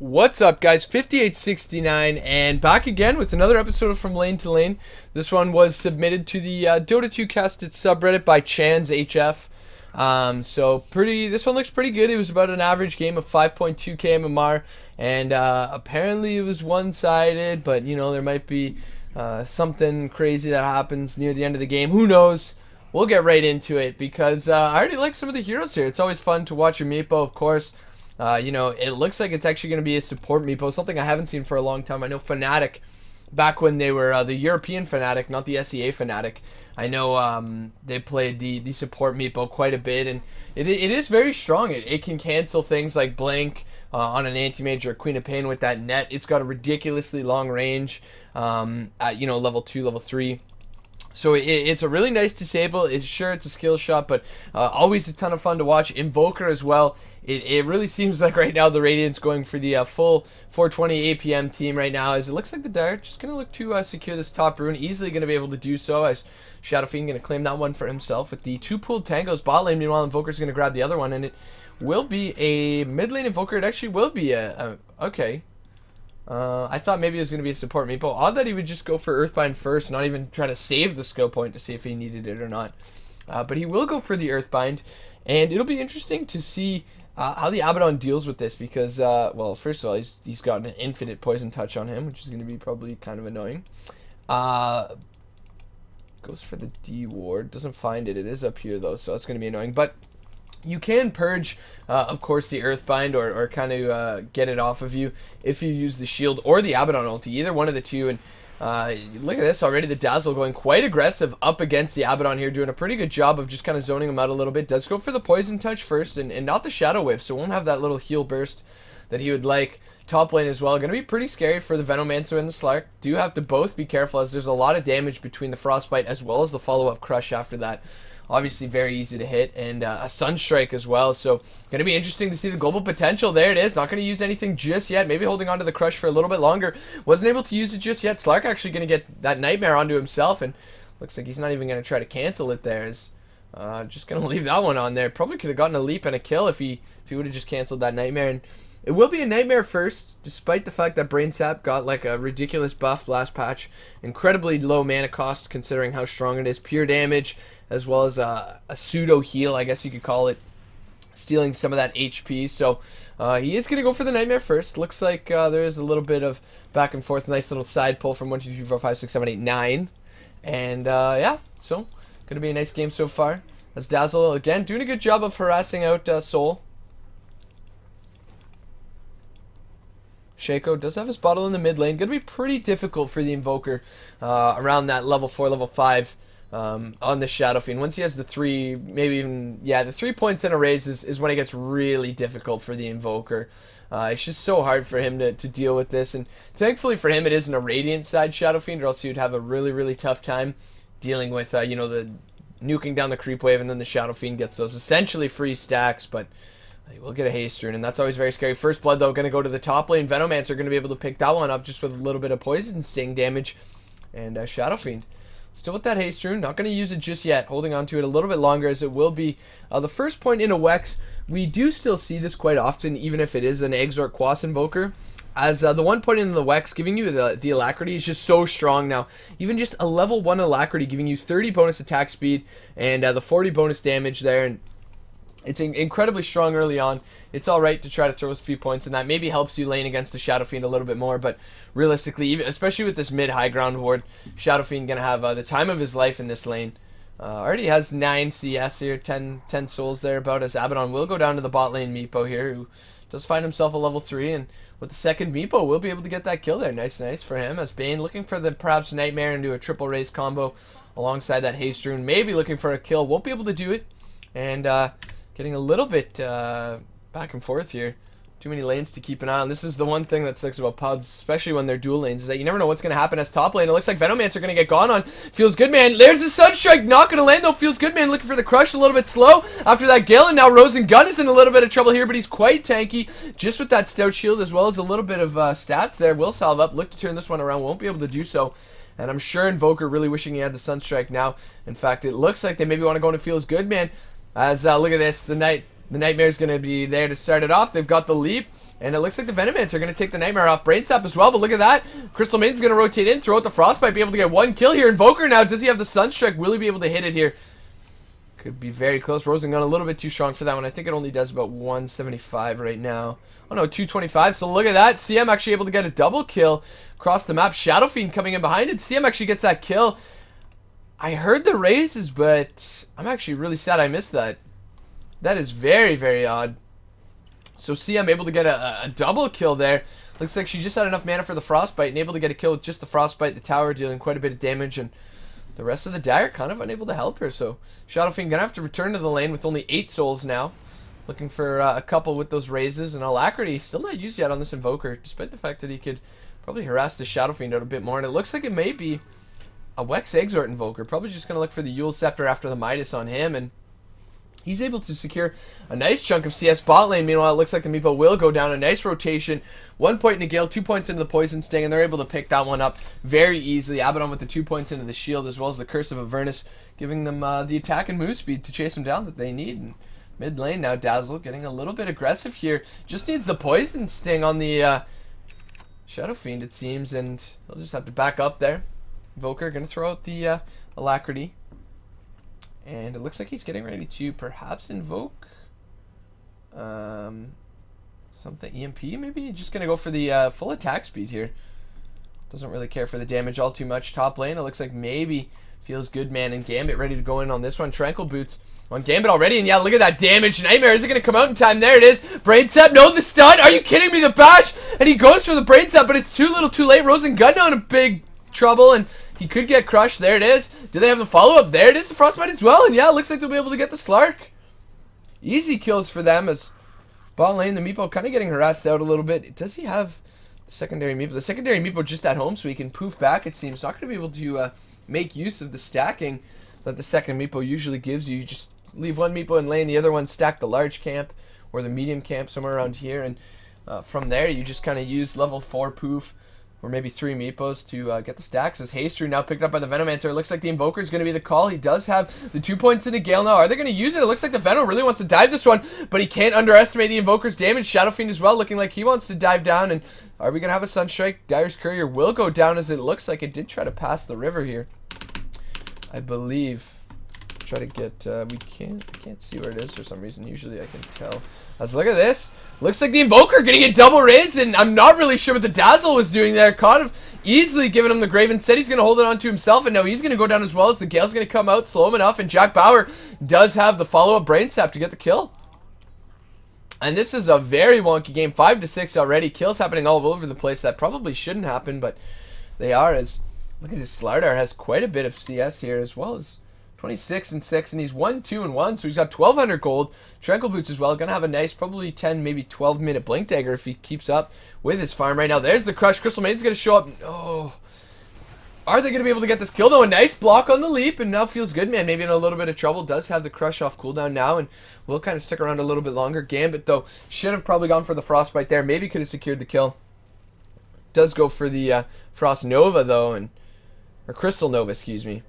What's up, guys? 5869 and back again with another episode of From Lane to Lane. This one was submitted to the Dota 2 Casted subreddit by Chans HF. This one looks pretty good. It was about an average game of 5.2k MMR, and apparently it was one-sided, but you know, there might be something crazy that happens near the end of the game. Who knows? We'll get right into it because I already like some of the heroes here. It's always fun to watch your Meepo, of course. It looks like it's actually going to be a support Meepo, something I haven't seen for a long time. I know Fnatic, back when they were the European Fnatic, not the SEA Fnatic, I know they played the support Meepo quite a bit, and it is very strong. It can cancel things like Blink on an anti-mage or Queen of Pain with that net. It's got a ridiculously long range at level 2, level 3. So it's a really nice disable. It's a skill shot, but always a ton of fun to watch. Invoker as well. It really seems like right now the Radiant's going for the full 420 APM team right now, as it looks like the Dire just going to look to secure this top rune. Easily going to be able to do so, as Shadow Fiend going to claim that one for himself. With the two pooled tangos bot lane, meanwhile Invoker's going to grab the other one, and it will be a mid lane Invoker. It actually will be okay. I thought maybe it was going to be a support Meepo. Odd that he would just go for Earthbind first, not even try to save the skill point to see if he needed it or not. But he will go for the Earthbind, and it'll be interesting to see how the Abaddon deals with this, because, well, first of all, he's got an infinite poison touch on him, which is going to be probably kind of annoying. Goes for the D ward, doesn't find it. It is up here, though, so it's going to be annoying. But you can purge, of course, the Earthbind or kind of get it off of you if you use the shield or the Abaddon ulti, either one of the two. And look at this already, the Dazzle going quite aggressive up against the Abaddon here, doing a pretty good job of just kind of zoning him out a little bit. Does go for the Poison Touch first and not the Shadow Wave, so won't have that little heal burst that he would like. Top lane as well, going to be pretty scary for the Venomancer and the Slark. Do have to both be careful, as there's a lot of damage between the Frostbite as well as the follow-up Crush after that. Obviously very easy to hit, and a Sunstrike as well, so going to be interesting to see the global potential. There it is. Not going to use anything just yet, maybe holding on to the Crush for a little bit longer. Wasn't able to use it just yet. Slark actually going to get that Nightmare onto himself, and looks like he's not even going to try to cancel it there. Just going to leave that one on there. Probably could have gotten a leap and a kill if he would have just canceled that Nightmare. And it will be a Nightmare first, despite the fact that Brain Sap got like a ridiculous buff last patch. Incredibly low mana cost considering how strong it is. Pure damage, as well as a pseudo heal, I guess you could call it, stealing some of that HP. So he is going to go for the Nightmare first. Looks like there is a little bit of back and forth. Nice little side pull from 1, 2, 3, 4, 5, 6, 7, 8, 9. And yeah, so going to be a nice game so far. As Dazzle, again, doing a good job of harassing out Soul. Shaco does have his bottle in the mid lane. Going to be pretty difficult for the Invoker around that level 4, level 5 on the Shadow Fiend. Once he has the 3, maybe even, yeah, the 3 points in a raise is when it gets really difficult for the Invoker. It's just so hard for him to deal with this, and thankfully for him it isn't a Radiant side Shadow Fiend, or else he would have a really, really tough time dealing with, the nuking down the creep wave, and then the Shadow Fiend gets those essentially free stacks, but he will get a haste rune, and that's always very scary. First blood, though, going to go to the top lane. Venomancer going to be able to pick that one up just with a little bit of poison sting damage. And Shadow Fiend still with that haste rune. Not going to use it just yet. Holding on to it a little bit longer, as it will be the first point in a Wex. We do still see this quite often, even if it is an Exort Quas Invoker. As the 1 point in the Wex giving you the Alacrity is just so strong now. Even just a level 1 Alacrity giving you 30 bonus attack speed and the 40 bonus damage there. And it's incredibly strong early on. It's alright to try to throw a few points, and that maybe helps you lane against the Shadow Fiend a little bit more, but realistically, especially with this mid-high ground ward, Shadow Fiend going to have the time of his life in this lane. Already has 9 CS here, 10 souls there about, as Abaddon will go down to the bot lane Meepo here, who does find himself a level 3, and with the second Meepo, will be able to get that kill there. Nice for him, as Bane looking for the perhaps Nightmare into a triple raise combo alongside that haste rune, maybe looking for a kill, won't be able to do it, and getting a little bit back and forth here. Too many lanes to keep an eye on. This is the one thing that sucks about pubs, especially when they're dual lanes, is that you never know what's going to happen as top lane. It looks like Venomancer going to get gone on. Feels Good Man. There's the Sunstrike. Not going to land, though. Feels Good Man looking for the Crush a little bit slow after that Gale, and now Rose and Gun is in a little bit of trouble here, but he's quite tanky just with that Stout Shield, as well as a little bit of stats there. Will salve up. Look to turn this one around. Won't be able to do so. And I'm sure Invoker really wishing he had the Sunstrike now. In fact, it looks like they maybe want to go into Feels Good Man. As look at this, the The Nightmare's going to be there to start it off. They've got the leap. And it looks like the Venomants are going to take the Nightmare off Brain Sap as well. But look at that. Crystal Maiden's going to rotate in, throw out the Frostbite, be able to get one kill here. Invoker now, does he have the Sunstrike? Will he be able to hit it here? Could be very close. Rosengun a little bit too strong for that one. I think it only does about 175 right now. Oh no, 225. So look at that. CM actually able to get a double kill across the map. Shadow Fiend coming in behind it. CM actually gets that kill. I heard the raises, but I'm actually really sad I missed that. That is very, very odd. So CM able to get a double kill there. Looks like she just had enough mana for the Frostbite and able to get a kill with just the Frostbite. The tower dealing quite a bit of damage, and the rest of the Dire kind of unable to help her. So Shadow Fiend gonna have to return to the lane with only 8 souls now. Looking for a couple with those raises, and Alacrity still not used yet on this Invoker, despite the fact that he could probably harass the Shadow Fiend out a bit more. And it looks like it may be a Wex Exort Invoker. Probably just gonna look for the Eul Scepter after the Midas on him, and he's able to secure a nice chunk of CS bot lane. Meanwhile, it looks like the Meepo will go down. A nice rotation. 1 point into Gale, 2 points into the Poison Sting, and they're able to pick that one up very easily. Abaddon with the 2 points into the shield, as well as the Curse of Avernus, giving them the attack and move speed to chase them down that they need. And mid lane now, Dazzle getting a little bit aggressive here. Just needs the Poison Sting on the Shadow Fiend, it seems, and they'll just have to back up there. Invoker going to throw out the Alacrity. And it looks like he's getting ready to perhaps invoke something. EMP maybe? Just going to go for the full attack speed here. Doesn't really care for the damage all too much. Top lane, it looks like maybe Feels Good Man and Gambit ready to go in on this one. Tranquil Boots on Gambit already. And yeah, look at that damage. Nightmare, is it going to come out in time? There it is. Brain Sap, no, the stun. Are you kidding me? The bash. And he goes for the Brain Sap, but it's too little too late. Rosengun now in a big trouble, and he could get crushed. There it is. Do they have the follow-up? There it is, the Frostbite as well. And yeah, it looks like they'll be able to get the Slark. Easy kills for them, as bot lane, the Meepo kind of getting harassed out a little bit. Does he have the secondary Meepo? The secondary Meepo just at home, so he can poof back, it seems. Not going to be able to make use of the stacking that the second Meepo usually gives you. You just leave one Meepo in lane, the other one stack the large camp or the medium camp somewhere around here, and from there you just kind of use level 4 poof or maybe 3 Meepos to get the stacks. As Haystrew now picked up by the Venomancer. It looks like the Invoker is going to be the call. He does have the 2 points in the Gale now. Are they going to use it? It looks like the Venom really wants to dive this one, but he can't underestimate the Invoker's damage. Shadow Fiend as well, looking like he wants to dive down. And are we going to have a Sunstrike? Dire's Courier will go down, as it looks like it did try to pass the river here, I believe. Try to get, I can't see where it is for some reason. Usually I can tell. Let's look at this. Looks like the Invoker gonna get double raised, and I'm not really sure what the Dazzle was doing there. Kind of easily giving him the Grave. Instead, he's gonna hold it on to himself, and now he's gonna go down as well, as the Gale's gonna come out, slow him enough, and Jack Bauer does have the follow-up Brain Sap to get the kill. And this is a very wonky game. 5-6 already. Kills happening all over the place. That probably shouldn't happen, but they are, as look at this. Slardar has quite a bit of CS here, as well as 26 and 6, and he's 1-2-1, so he's got 1,200 gold. Tranquil Boots as well, gonna have a nice, probably 10, maybe 12 minute Blink Dagger if he keeps up with his farm right now. There's the crush. Crystal Maiden's gonna show up. Oh, are they gonna be able to get this kill though? A nice block on the leap, and now Feels Good Man maybe in a little bit of trouble. Does have the crush off cooldown now, and will kind of stick around a little bit longer. Gambit though should have probably gone for the Frostbite there. Maybe could have secured the kill. Does go for the Frost Nova though, and or Crystal Nova, excuse me.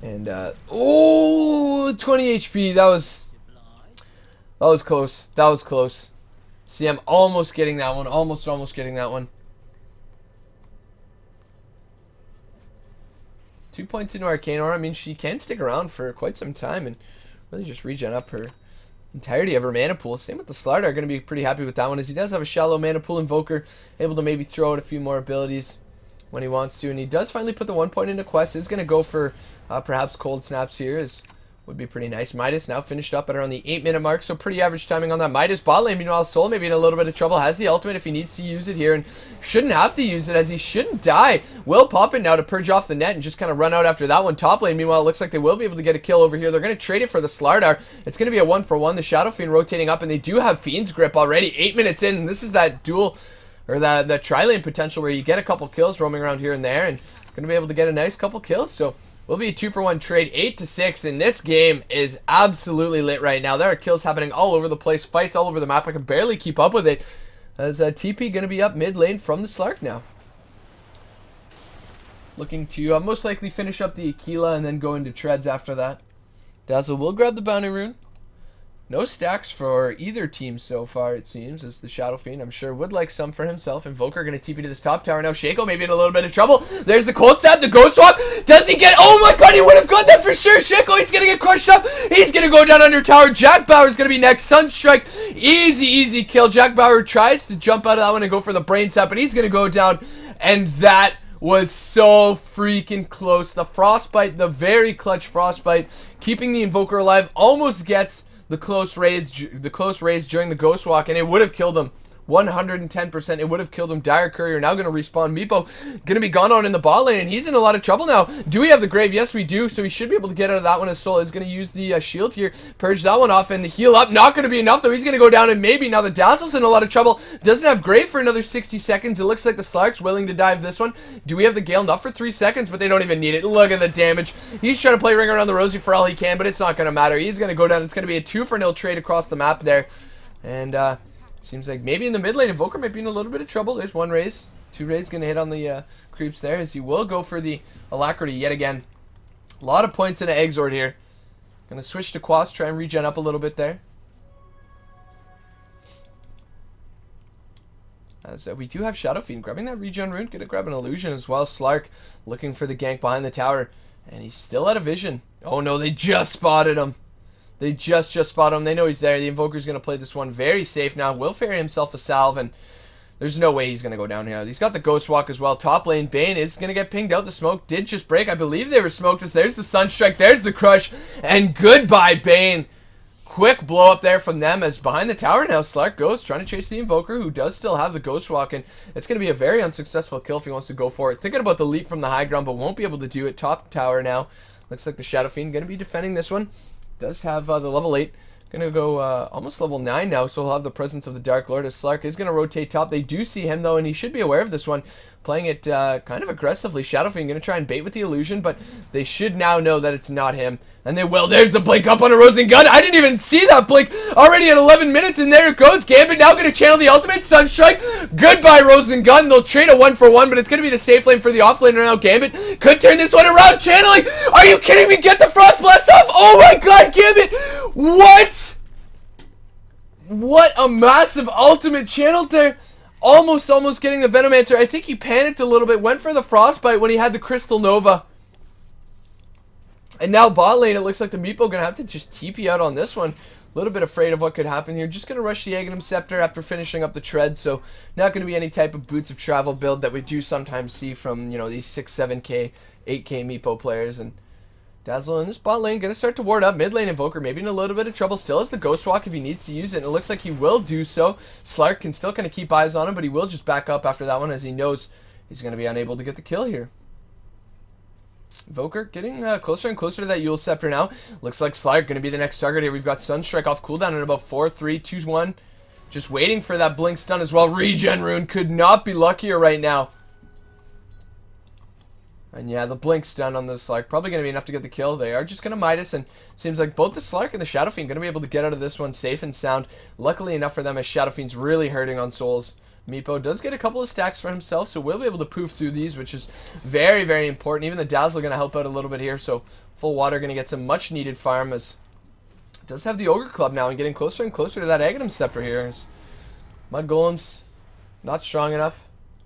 And, oh, 20 HP. That was close. That was close. See, I'm almost getting that one. Almost getting that one. 2 points into Arcane Aura. I mean, she can stick around for quite some time and really just regen up her entirety of her mana pool. Same with the Slardar. Going to be pretty happy with that one, as he does have a shallow mana pool. Invoker able to maybe throw out a few more abilities when he wants to, and he does finally put the 1 point into Quest. Is going to go for perhaps Cold Snaps here, as would be pretty nice. Midas now finished up at around the 8-minute mark, so pretty average timing on that. Midas bot lane, meanwhile, Soul maybe in a little bit of trouble. Has the ultimate if he needs to use it here, and shouldn't have to use it, as he shouldn't die. Will pop it now to purge off the net and just kind of run out after that one. Top lane, meanwhile, it looks like they will be able to get a kill over here. They're going to trade it for the Slardar. It's going to be a 1-for-1. The Shadow Fiend rotating up, and they do have Fiend's Grip already. 8 minutes in, and this is that dual, or the tri-lane potential where you get a couple kills roaming around here and there, and going to be able to get a nice couple kills. So will be a 2-for-1 trade. 8-6, and this game is absolutely lit right now. There are kills happening all over the place, fights all over the map. I can barely keep up with it, as TP going to be up mid lane from the Slark now, looking to most likely finish up the Aquila and then go into Treads after that. Dazzle will grab the Bounty Rune. No stacks for either team so far, it seems, as the Shadow Fiend, I'm sure, would like some for himself. Invoker going to TP to this top tower now. Shaco maybe in a little bit of trouble. There's the Cold Stab, the Ghost Walk. Does he get... Oh my god, he would have got that for sure. Shaco, he's going to get crushed up. He's going to go down under tower. Jack Bauer's going to be next. Sunstrike, easy, easy kill. Jack Bauer tries to jump out of that one and go for the Brain Tap, but he's going to go down. And that was so freaking close. The Frostbite, the very clutch Frostbite, keeping the Invoker alive, almost gets the close raids during the Ghost Walk, and it would have killed him. 110%, it would have killed him. Dire Courier now going to respawn. Meepo going to be gone on in the bot lane, and he's in a lot of trouble now. Do we have the Grave? Yes, we do, so he should be able to get out of that one. As Soul is going to use the shield here, purge that one off, and the heal up. Not going to be enough, though. He's going to go down, and maybe now the Dazzle's in a lot of trouble. Doesn't have Grave for another 60 seconds. It looks like the Slark's willing to dive this one. Do we have the Gale? Not for 3 seconds, but they don't even need it. Look at the damage. He's trying to play Ring Around the Rosie for all he can, but it's not going to matter. He's going to go down. It's going to be a 2-for-0 trade across the map there, and seems like maybe in the mid lane, Invoker might be in a little bit of trouble. There's one raise. 2 raise going to hit on the creeps there, as he will go for the Alacrity yet again. A lot of points in an Exort here. Going to switch to Quas, try and regen up a little bit there. As we do have Shadow Fiend grabbing that regen rune. Going to grab an illusion as well. Slark looking for the gank behind the tower. And he's still out of vision. Oh no, they just spotted him. They just spotted him. They know he's there. The Invoker's going to play this one very safe now. Will ferry himself a salve, and there's no way he's going to go down here. He's got the Ghost Walk as well. Top lane, Bane is going to get pinged out. The smoke did just break. I believe they were smoked. There's the Sunstrike. There's the Crush. And goodbye, Bane. Quick blow up there from them, as behind the tower now, Slark goes, trying to chase the Invoker, who does still have the Ghost Walk, and it's going to be a very unsuccessful kill if he wants to go for it. Thinking about the leap from the high ground, but won't be able to do it. Top tower now. Looks like the Shadow Fiend going to be defending this one. Does have the level 8. Gonna go almost level 9 now, so he'll have the presence of the Dark Lord, as Slark is gonna rotate top. They do see him though, and he should be aware of this one. Playing it kind of aggressively. Shadow Fiend gonna try and bait with the illusion, but they should now know that it's not him. And they will. There's the blink up on a Rosen Gun. I didn't even see that blink. Already at 11 minutes, and there it goes. Gambit now gonna channel the ultimate. Sunstrike. Goodbye, Rosen Gun. They'll trade a 1-for-1, but it's gonna be the safe lane for the off laner now. Gambit could turn this one around. Channeling. Are you kidding me? Get the Frost Blast off. Oh my god, Gambit. What? What a massive ultimate channeled there. Almost getting the Venomancer. I think he panicked a little bit. Went for the Frostbite when he had the Crystal Nova. And now bot lane, it looks like the Meepo going to have to just TP out on this one. A little bit afraid of what could happen here. Just going to rush the Aghanim Scepter after finishing up the Tread. So not going to be any type of Boots of Travel build that we do sometimes see from, you know, these 6, 7k, 8k Meepo players. And Dazzle in this bot lane, going to start to ward up. Mid lane Invoker maybe in a little bit of trouble. Still has the Ghost Walk if he needs to use it. And it looks like he will do so. Slark can still kind of keep eyes on him, but he will just back up after that one, as he knows he's going to be unable to get the kill here. Invoker getting closer and closer to that Eul Scepter now. Looks like Slark going to be the next target here. We've got Sunstrike off cooldown at about 4, 3, 2, 1. Just waiting for that blink stun as well. Regen rune could not be luckier right now. And yeah, the blink stun on the Slark probably going to be enough to get the kill. They are just going to Midas, and seems like both the Slark and the Shadow Fiend going to be able to get out of this one safe and sound. Luckily enough for them, as Shadow Fiend's really hurting on souls. Meepo does get a couple of stacks for himself, so we'll be able to poof through these, which is very, very important. Even the Dazzle going to help out a little bit here, so Full Water going to get some much needed farm, as it does have the Ogre Club now and getting closer and closer to that Aghanim Scepter here. As Mud Golem's not strong enough.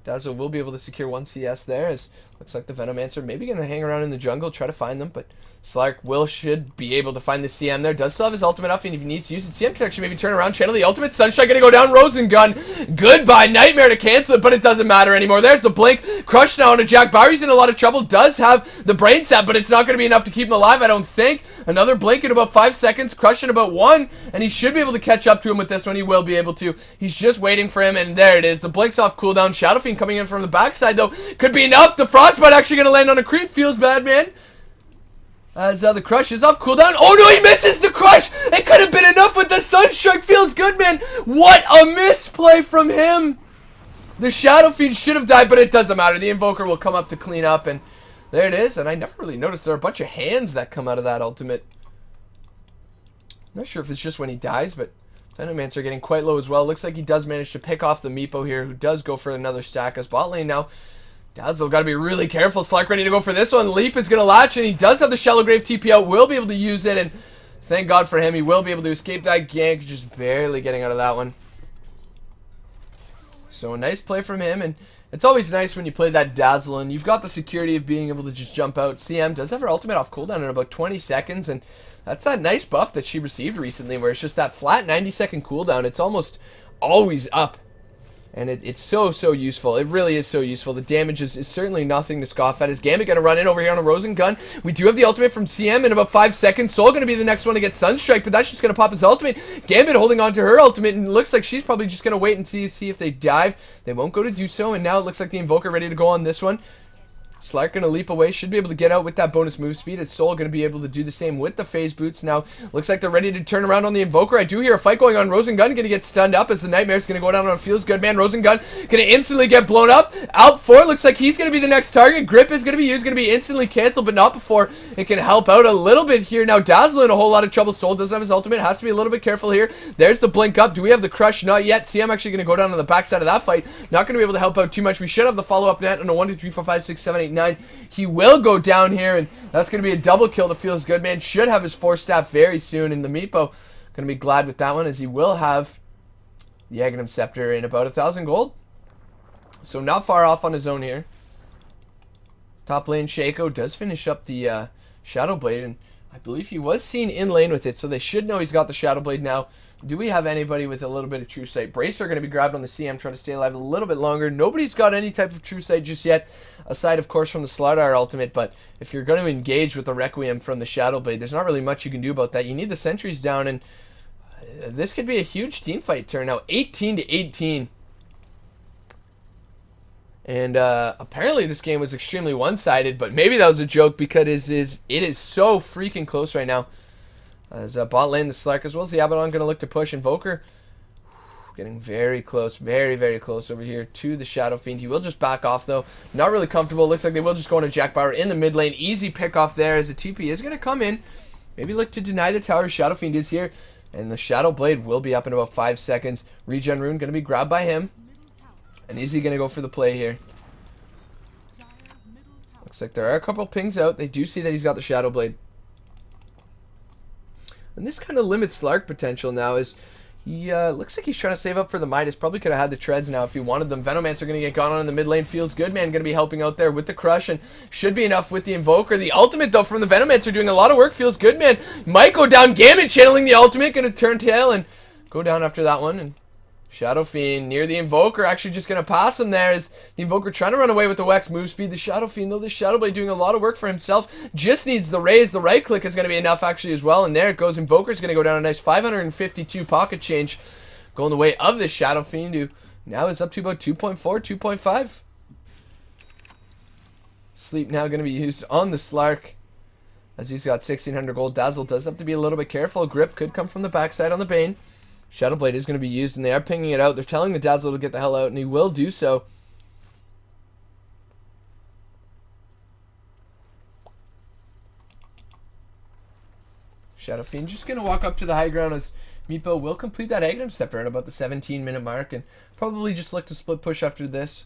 Dazzle will be able to secure 1 CS there, as looks like the Venomancer maybe going to hang around in the jungle, try to find them, but Slark should be able to find the CM there. Does still have his ultimate up, and if he needs to use it, CM can actually maybe turn around, channel the ultimate. Sunshine going to go down, Rosen Gun. Goodbye, Nightmare to cancel it, but it doesn't matter anymore. There's the blink. Crush now onto Jack Bauer. He's in a lot of trouble. Does have the Brain Sap, but it's not going to be enough to keep him alive, I don't think. Another blink in about 5 seconds. Crush in about 1, and he should be able to catch up to him with this one. He will be able to. He's just waiting for him, and there it is. The blink's off cooldown. Shadow Fiend coming in from the backside, though. Could be enough. The Frostbite actually going to land on a creep. Feels bad, man. As the Crush is off cooldown. Oh no, he misses the Crush! It could have been enough with the Sunstrike. Feels good, man. What a misplay from him. The Shadow Fiend should have died, but it doesn't matter. The Invoker will come up to clean up, and there it is. And I never really noticed there are a bunch of hands that come out of that ultimate. I'm not sure if it's just when he dies, but Venomancer getting quite low as well. Looks like he does manage to pick off the Meepo here, who does go for another stack. As bot lane now, Dazzle got to be really careful. Slark ready to go for this one. Leap is going to latch, and he does have the Shallow Grave TP out. Will be able to use it, and Thank God for him. He will be able to escape that gank, just barely getting out of that one. So a nice play from him, and it's always nice when you play that Dazzle and you've got the security of being able to just jump out. CM does have her ultimate off cooldown in about 20 seconds, and that's that nice buff that she received recently where it's just that flat 90-second cooldown. It's almost always up. And it's so useful. It really is so useful. The damage is certainly nothing to scoff at. Is Gambit going to run in over here on a Rosengun? We do have the ultimate from CM in about 5 seconds. Soul going to be the next one to get Sunstrike, but that's just going to pop his ultimate. Gambit holding on to her ultimate, and it looks like she's probably just going to wait and see if they dive. They won't go to do so, and now it looks like the Invoker ready to go on this one. Slark going to leap away, should be able to get out with that bonus move speed. It's Soul going to be able to do the same with the phase boots. Now, looks like they're ready to turn around on the Invoker. I do hear a fight going on. Rosengun going to get stunned up as the Nightmare's going to go down on Feels Good Man. Rosengun going to instantly get blown up. Out 4, looks like he's going to be the next target. Grip is going to be used, going to be instantly canceled, but not before it can help out a little bit here. Now, Dazzle in a whole lot of trouble. Soul does have his ultimate, has to be a little bit careful here. There's the blink up. Do we have the crush? Not yet. CM actually going to go down on the backside of that fight. Not going to be able to help out too much. We should have the follow-up net on a 1, 2, 3, 4, 5, 6, 7, 8, 9. He will go down here, and that's going to be a double kill. The Feels Good Man should have his 4 staff very soon, and the Meepo going to be glad with that one as he will have the Aghanim Scepter in about 1,000 gold. So not far off on his own here. Top lane Shaco does finish up the Shadow Blade, and I believe he was seen in lane with it, so they should know he's got the Shadow Blade now. Do we have anybody with a little bit of True Sight? Bracer going to be grabbed on the CM, trying to stay alive a little bit longer. Nobody's got any type of True Sight just yet, aside, of course, from the Slardar ultimate, but if you're going to engage with the Requiem from the Shadow Blade, there's not really much you can do about that. You need the sentries down, and this could be a huge team fight turn now. 18-18. And apparently this game was extremely one-sided, but maybe that was a joke because it is so freaking close right now. As bot lane, the Slark as well as the Abaddon going to look to push. Invoker getting very close, very close over here to the Shadow Fiend. He will just back off though. Not really comfortable. Looks like they will just go into Jack Bauer in the mid lane. Easy pick off there as the TP is going to come in. Maybe look to deny the tower. Shadow Fiend is here. And the Shadow Blade will be up in about 5 seconds. Regen Rune going to be grabbed by him. And is he going to go for the play here? Looks like there are a couple pings out. They do see that he's got the Shadow Blade. And this kind of limits Slark potential now as he looks like he's trying to save up for the Midas. Probably could have had the treads now if he wanted them. Venomancer going to get gone on in the mid lane. Feels Good Man going to be helping out there with the crush and should be enough with the Invoker. The ultimate though from the Venomancer doing a lot of work. Feels Good Man might go down. Gambit channeling the ultimate. Going to turn tail and go down after that one. And Shadow Fiend near the Invoker, actually just going to pass him there as the Invoker trying to run away with the Wex move speed. The Shadow Fiend, though, the Shadow Blade doing a lot of work for himself. Just needs the raise. The right click is going to be enough actually as well. And there it goes. Invoker's going to go down a nice 552 pocket change going the way of the Shadow Fiend, who now is up to about 2.4, 2.5. Sleep now going to be used on the Slark as he's got 1,600 gold. Dazzle does have to be a little bit careful. Grip could come from the backside on the Bane. Shadow Blade is going to be used, and they are pinging it out. They're telling the Dazzle to get the hell out, and he will do so. Shadow Fiend just going to walk up to the high ground as Meepo will complete that Aghanim Scepter at about the 17-minute mark, and probably just look to split push after this.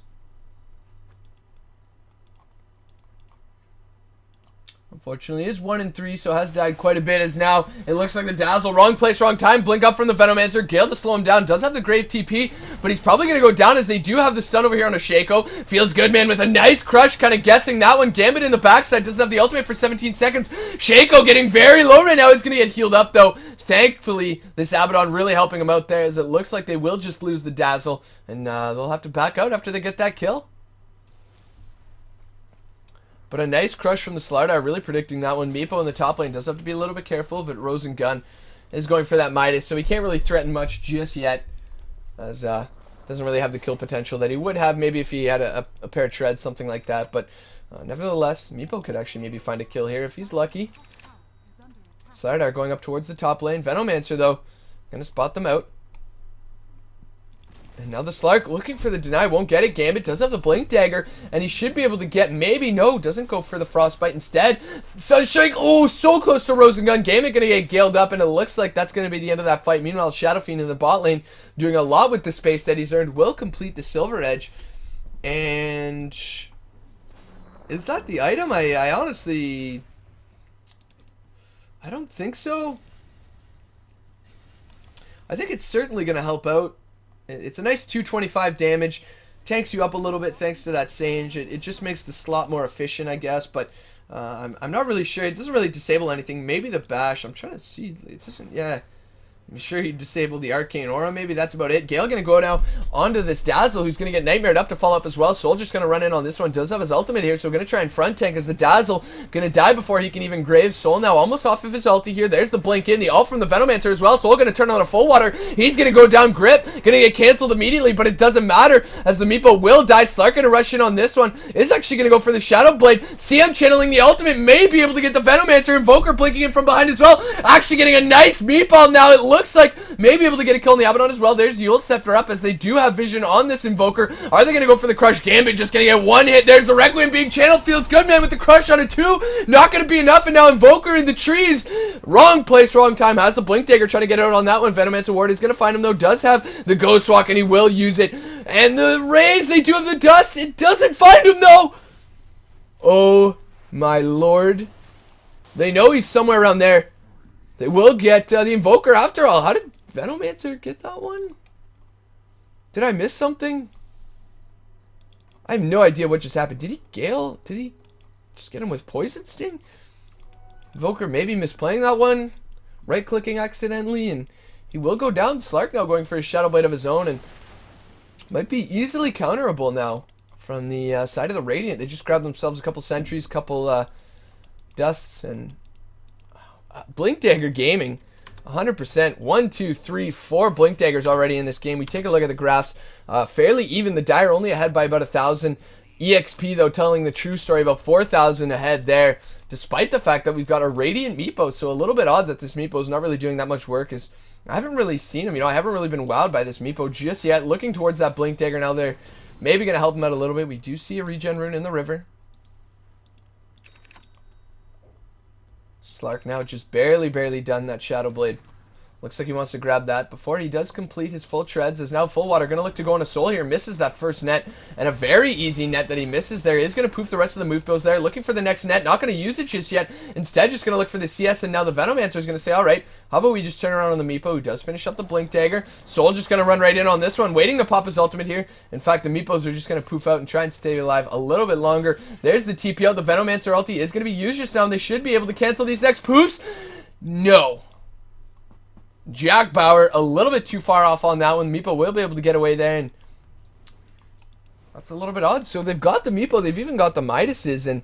Unfortunately, is 1-3, so has died quite a bit as now it looks like the Dazzle, wrong place, wrong time, blink up from the Venomancer. Gale to slow him down, does have the Grave TP, but he's probably going to go down as they do have the stun over here on a Shaco. Feels Good Man with a nice crush, kind of guessing that one. Gambit in the backside, doesn't have the ultimate for 17 seconds. Shaco getting very low right now, he's going to get healed up though. Thankfully, this Abaddon really helping him out there as it looks like they will just lose the Dazzle, and they'll have to back out after they get that kill. But a nice crush from the Slardar, really predicting that one. Meepo in the top lane does have to be a little bit careful, but Rosengun is going for that Midas, so he can't really threaten much just yet, as doesn't really have the kill potential that he would have maybe if he had a pair of treads, something like that. But nevertheless, Meepo could actually maybe find a kill here if he's lucky. Slardar going up towards the top lane. Venomancer, though, going to spot them out. And now the Slark looking for the deny, won't get it. Gambit does have the Blink Dagger, and he should be able to get, maybe, no, doesn't go for the Frostbite instead. Sunstrike, oh, so close to Rosengun. Gambit going to get galed up, and it looks like that's going to be the end of that fight. Meanwhile, Shadow Fiend in the bot lane, doing a lot with the space that he's earned, will complete the Silver Edge. And is that the item? I honestly, I don't think so. I think it's certainly going to help out. It's a nice 225 damage. Tanks you up a little bit thanks to that Sange. It just makes the slot more efficient, I guess, but I'm not really sure. It doesn't really disable anything. Maybe the Bash. I'm trying to see. It doesn't, yeah. I'm sure he disabled the Arcane Aura. Maybe that's about it. Gale going to go now onto this Dazzle, who's going to get Nightmared up to follow up as well. Soldier's going to run in on this one. Does have his ultimate here, so we're going to try and front tank as the Dazzle going to die before he can even grave. Soul now almost off of his ulti here. There's the blink in. The ult from the Venomancer as well. Soul going to turn on a full water. He's going to go down Grip. Going to get canceled immediately, but it doesn't matter as the Meepo will die. Slark going to rush in on this one. Is actually going to go for the Shadow Blade. CM channeling the ultimate. May be able to get the Venomancer. Invoker blinking in from behind as well. Actually getting a nice meatball now. It looks like maybe able to get a kill on the Abaddon as well. There's the Ult Scepter up as they do have vision on this Invoker. Are they going to go for the Crush? Gambit just going to get one hit. There's the Requiem being channeled. Feels good, man, with the Crush on it too. Not going to be enough, and now Invoker in the trees. Wrong place, wrong time. Has the Blink Dagger trying to get out on that one. Venomancer Ward is going to find him though. Does have the Ghost Walk, and he will use it. And the Rays, they do have the Dust. It doesn't find him though. Oh my lord. They know he's somewhere around there. They will get the Invoker after all. How did Venomancer get that one? Did I miss something? I have no idea what just happened. Did he Gale? Did he just get him with Poison Sting? Invoker maybe misplaying that one. Right clicking accidentally, and he will go down. Slark now going for a Shadow Blade of his own, and might be easily counterable now from the side of the Radiant. They just grabbed themselves a couple sentries, couple dusts, and Blink Dagger Gaming 100%. 1, 2, 3, 4 Blink Daggers already in this game. We take a look at the graphs. Fairly even. The Dire only ahead by about 1,000. EXP, though, telling the true story, about 4,000 ahead there, despite the fact that we've got a Radiant Meepo. So a little bit odd that this Meepo is not really doing that much work. Is I haven't really seen him. I haven't really been wowed by this Meepo just yet. Looking towards that Blink Dagger now. They're maybe going to help him out a little bit. We do see a regen rune in the river. Slark now just barely done that Shadow Blade. Looks like he wants to grab that before he does complete his full treads. Is now full water. Going to look to go on a soul here. Misses that first net. And a very easy net that he misses there. Is going to poof the rest of the move bills there. Looking for the next net. Not going to use it just yet. Instead, just going to look for the CS. And now the Venomancer is going to say, alright, how about we just turn around on the Meepo, who does finish up the Blink Dagger. Soul just going to run right in on this one. Waiting to pop his ultimate here. In fact, the Meepos are just going to poof out and try and stay alive a little bit longer. There's the TP out. The Venomancer ulti is going to be used just now. And they should be able to cancel these next poofs. No. Jack Bauer a little bit too far off on that one. Meepo will be able to get away there, and that's a little bit odd. So they've got the Meepo, they've even got the Midases, and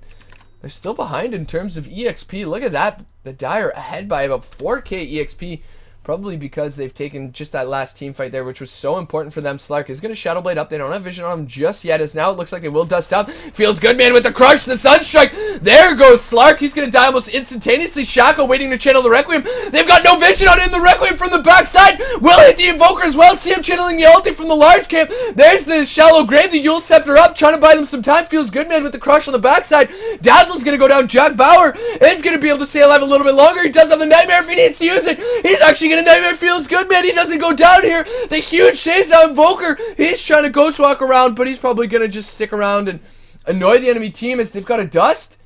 they're still behind in terms of EXP. Look at that. The Dire ahead by about 4k EXP. Probably because they've taken just that last team fight there, which was so important for them. Slark is going to Shadow Blade up. They don't have vision on him just yet, as now it looks like they will dust up. Feels good, man, with the Crush, the Sunstrike. There goes Slark. He's going to die almost instantaneously. Shaco waiting to channel the Requiem. They've got no vision on it, and the Requiem from the backside will hit the Invoker as well. See him channeling the ulti from the large camp. There's the Shallow Grave, the Yule Scepter up, trying to buy them some time. Feels good, man, with the Crush on the backside. Dazzle's going to go down. Jack Bauer is going to be able to stay alive a little bit longer. He does have the Nightmare if he needs to use it. He's actually going to Nightmare. Feels good, man. He doesn't go down here. The huge saves out Invoker. He's trying to ghost walk around, but he's probably going to just stick around and annoy the enemy team as they've got a dust.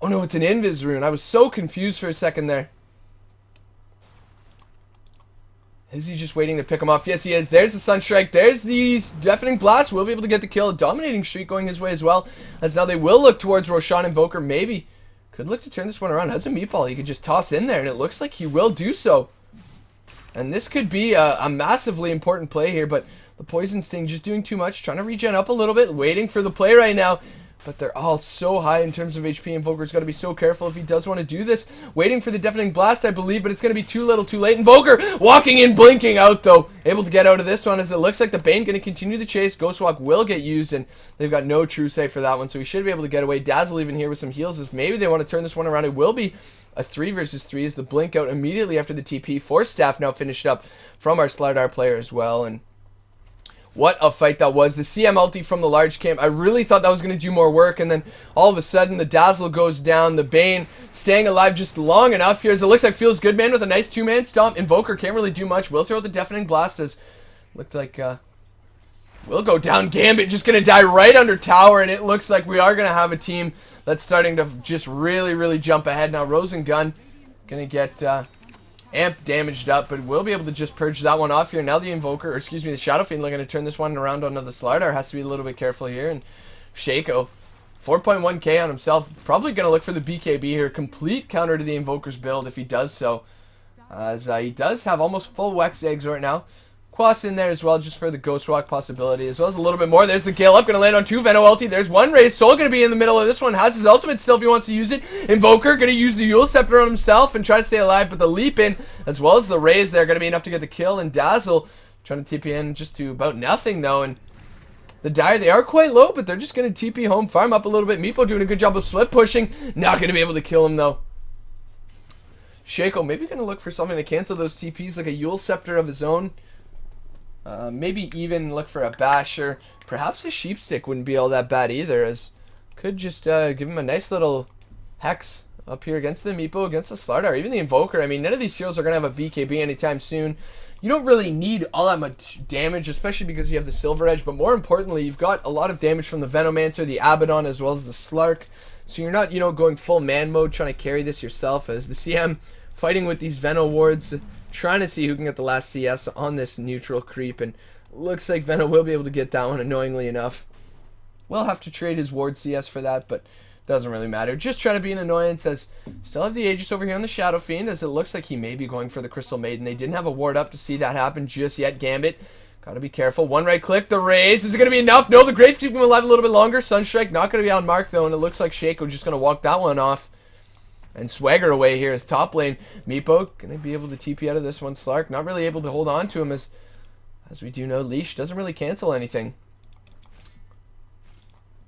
Oh no, it's an Invis rune. I was so confused for a second there. Is he just waiting to pick him off? Yes, he is. There's the Sunstrike. There's the Deafening Blast. We'll be able to get the kill. A dominating streak going his way as well. As now they will look towards Roshan Invoker. Maybe could look to turn this one around. Has a meatball he could just toss in there, and it looks like he will do so. And this could be a massively important play here, but the Poison Sting just doing too much. Trying to regen up a little bit. Waiting for the play right now. But they're all so high in terms of HP. Invoker's got to be so careful if he does want to do this. Waiting for the Deafening Blast, I believe, but it's going to be too little, too late. Invoker walking in, blinking out, though. Able to get out of this one as it looks like the Bane going to continue the chase. Ghostwalk will get used, and they've got no true save for that one, so he should be able to get away. Dazzle even here with some heals. If maybe they want to turn this one around, it will be a 3 versus 3 as the blink out immediately after the TP. Force Staff now finished up from our Slardar player as well, and what a fight that was. The CM ulti from the large camp. I really thought that was going to do more work, and then all of a sudden the Dazzle goes down. The Bane staying alive just long enough here as it looks like Feels Good Man with a nice 2-man stomp. Invoker can't really do much. Will throw out the Deafening Blast as looked like will go down. Gambit just going to die right under tower, and it looks like we are going to have a team that's starting to just really jump ahead. Now Rose and Gun going to get Amp damaged up, but we'll be able to just purge that one off here. Now the Invoker, or excuse me, the Shadow Fiend looking to turn this one around onto the Slardar. Has to be a little bit careful here. And Shaco, 4.1k on himself. Probably going to look for the BKB here. Complete counter to the Invoker's build if he does so. As he does have almost full Wex eggs right now. Quas in there as well, just for the Ghost Walk possibility, as well as a little bit more. There's the Gale up, going to land on 2 Veno ulti. There's one Raze. Soul going to be in the middle of this one. Has his ultimate still if he wants to use it. Invoker going to use the Eul Scepter on himself and try to stay alive, but the leap in, as well as the Raze there, going to be enough to get the kill. And Dazzle trying to TP in just to about nothing, though. And the Dire, they are quite low, but they're just going to TP home, farm up a little bit. Meepo doing a good job of split pushing. Not going to be able to kill him, though. Shaco maybe going to look for something to cancel those TPs, like a Eul Scepter of his own. Maybe even look for a Basher. Perhaps a Sheepstick wouldn't be all that bad either, as could just give him a nice little Hex up here against the Meepo, against the Slardar, even the Invoker. I mean, none of these heroes are going to have a BKB anytime soon. You don't really need all that much damage, especially because you have the Silver Edge, but more importantly, you've got a lot of damage from the Venomancer, the Abaddon, as well as the Slark. So you're not, going full man mode trying to carry this yourself, as the CM fighting with these Veno wards, trying to see who can get the last CS on this neutral creep, and looks like Veno will be able to get that one, annoyingly enough. We'll have to trade his ward CS for that, but doesn't really matter. Just trying to be an annoyance, as still have the Aegis over here on the Shadow Fiend, as it looks like he may be going for the Crystal Maiden. They didn't have a ward up to see that happen just yet. Gambit, gotta be careful. One right click, the Raze. Is it gonna be enough? No, the Grave's keeping him alive a little bit longer. Sunstrike not gonna be on mark though, and it looks like Shaco just gonna walk that one off. And Swagger away here is top lane. Meepo gonna be able to TP out of this one. Slark not really able to hold on to him, as we do know, Leash doesn't really cancel anything.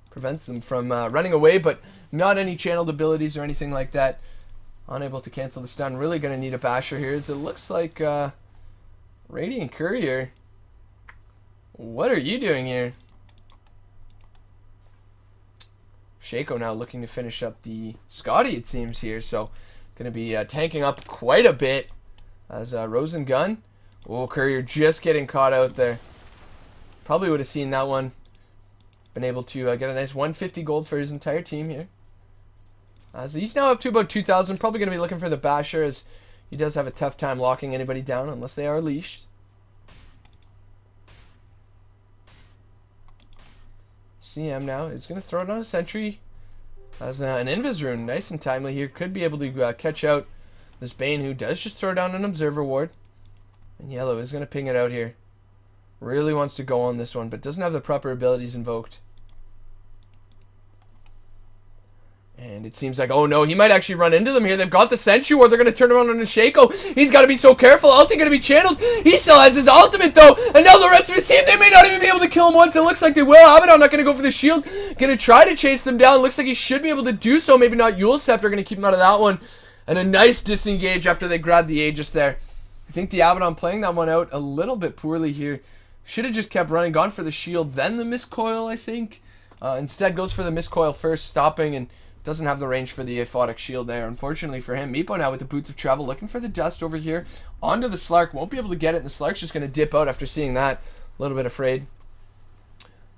Prevents them from running away, but not any channeled abilities or anything like that. Unable to cancel the stun. Really gonna need a Basher here, as it looks like Radiant Courier. What are you doing here? Shaco now looking to finish up the Scotty, it seems, here. So, going to be tanking up quite a bit as Rosengun. Oh, Courier just getting caught out there. Probably would have seen that one. Been able to get a nice 150 gold for his entire team here. So he's now up to about 2,000. Probably going to be looking for the Basher, as he does have a tough time locking anybody down unless they are leashed. CM now is going to throw it on a sentry as an Invis Rune. Nice and timely here. Could be able to catch out this Bane, who does just throw down an Observer Ward. And Yellow is going to ping it out here. Really wants to go on this one, but doesn't have the proper abilities invoked. And it seems like, oh no, he might actually run into them here. They've got the Sentry Ward. They're going to turn around on a Shaco. He's got to be so careful. Ulti going to be channeled. He still has his ultimate though. And now the rest of his team, they may not even be able to kill him once. It looks like they will. Abaddon not going to go for the shield. Going to try to chase them down. Looks like he should be able to do so. Maybe not. Eul Scepter going to keep him out of that one. And a nice disengage after they grabbed the Aegis there. I think the Abaddon playing that one out a little bit poorly here. Should have just kept running. Gone for the shield, then the Miscoil, I think. Instead goes for the Miscoil first, stopping, and doesn't have the range for the Aphotic Shield there, unfortunately for him. Meepo now with the Boots of Travel, looking for the Dust over here. Onto the Slark, won't be able to get it, and the Slark's just going to dip out after seeing that. A little bit afraid.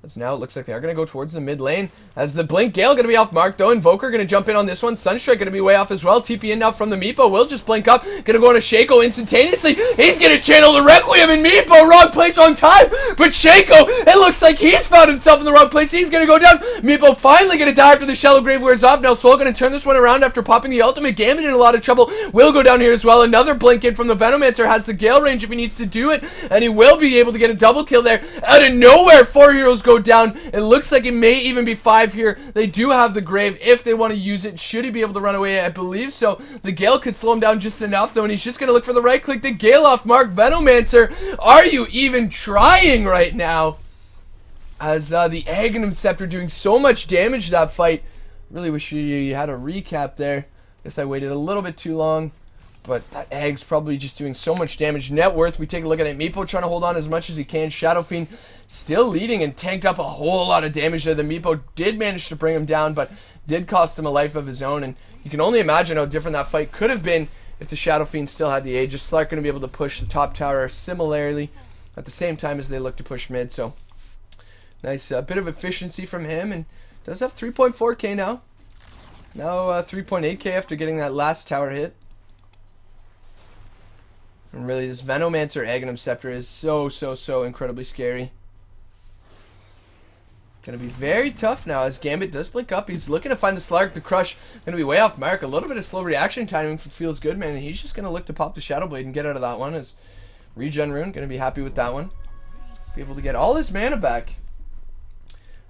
As now it looks like they are going to go towards the mid lane. As the Blink Gale going to be off mark though. Invoker going to jump in on this one. Sunstrike going to be way off as well. TP in now from the Meepo. Will just blink up. Going to go on a Shaco instantaneously. He's going to channel the Requiem in Meepo. Wrong place, wrong time. But Shaco, it looks like he's found himself in the wrong place. He's going to go down. Meepo finally going to die after the Shallow Grave wears off. Now Soul going to turn this one around after popping the ultimate. Gambit in a lot of trouble. Will go down here as well. Another blink in from the Venomancer. Has the Gale range if he needs to do it. And he will be able to get a double kill there. Out of nowhere, 4 heroes go down. It looks like it may even be 5 here. They do have the Grave if they want to use it. Should he be able to run away? I believe so. The Gale could slow him down just enough though, and he's just going to look for the right click. The Gale off mark. Venomancer, are you even trying right now? As the Aghanim Scepter doing so much damage that fight. Really wish you had a recap there. Guess I waited a little bit too long. But that Egg's probably just doing so much damage. Net worth, we take a look at it. Meepo trying to hold on as much as he can. Shadow Fiend still leading and tanked up a whole lot of damage there. The Meepo did manage to bring him down, but did cost him a life of his own. And you can only imagine how different that fight could have been if the Shadow Fiend still had the Aegis. Slark going to be able to push the top tower similarly at the same time as they look to push mid. So nice bit of efficiency from him, and does have 3.4k now. Now 3.8k after getting that last tower hit. And really, this Venomancer Aghanim Scepter is so incredibly scary. Going to be very tough now as Gambit does blink up. He's looking to find the Slark. The Crush going to be way off mark. A little bit of slow reaction timing feels good, man. And he's just going to look to pop the Shadow Blade and get out of that one. As Regen Rune going to be happy with that one. Be able to get all his mana back.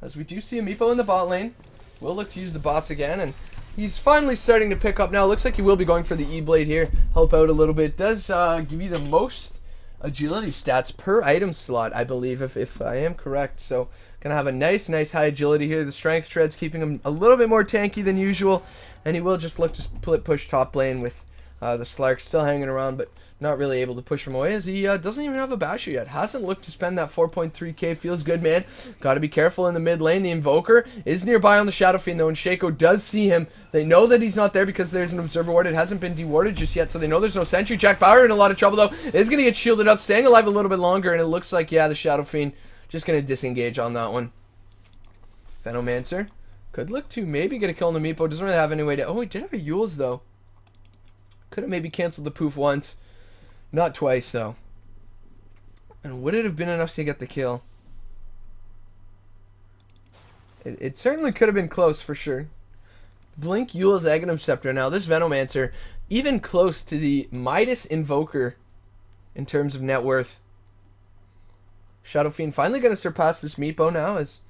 As we do see a Meepo in the bot lane. Will look to use the bots again. And he's finally starting to pick up now. Looks like he will be going for the E-Blade here. Help out a little bit. Does give you the most agility stats per item slot, I believe, if I am correct. So gonna have a nice high agility here. The strength treads keeping him a little bit more tanky than usual, and he will just look to push top lane with the Slark still hanging around, but not really able to push him away as he doesn't even have a basher yet. Hasn't looked to spend that 4.3k. Feels good, man. Got to be careful in the mid lane. The Invoker is nearby on the Shadow Fiend though, and Shaco does see him. They know that he's not there because there's an Observer Ward. It hasn't been dewarded just yet, so they know there's no sentry. Jack Bauer in a lot of trouble though. Is going to get shielded up, staying alive a little bit longer, and it looks like, yeah, the Shadow Fiend just going to disengage on that one. Venomancer could look to maybe get a kill on the Meepo. Doesn't really have any way to... Oh, he did have a Eul's though. Could have maybe canceled the poof once. Not twice though. And would it have been enough to get the kill? It certainly could have been close for sure. Blink Eul's Aghanim Scepter. Now this Venomancer, even close to the Midas Invoker in terms of net worth. Shadow Fiend finally going to surpass this Meepo now as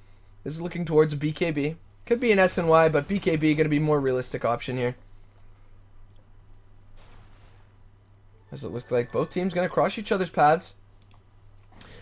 is looking towards a BKB. Could be an SNY, but BKB going to be more realistic option here. As it looks like both teams going to cross each other's paths.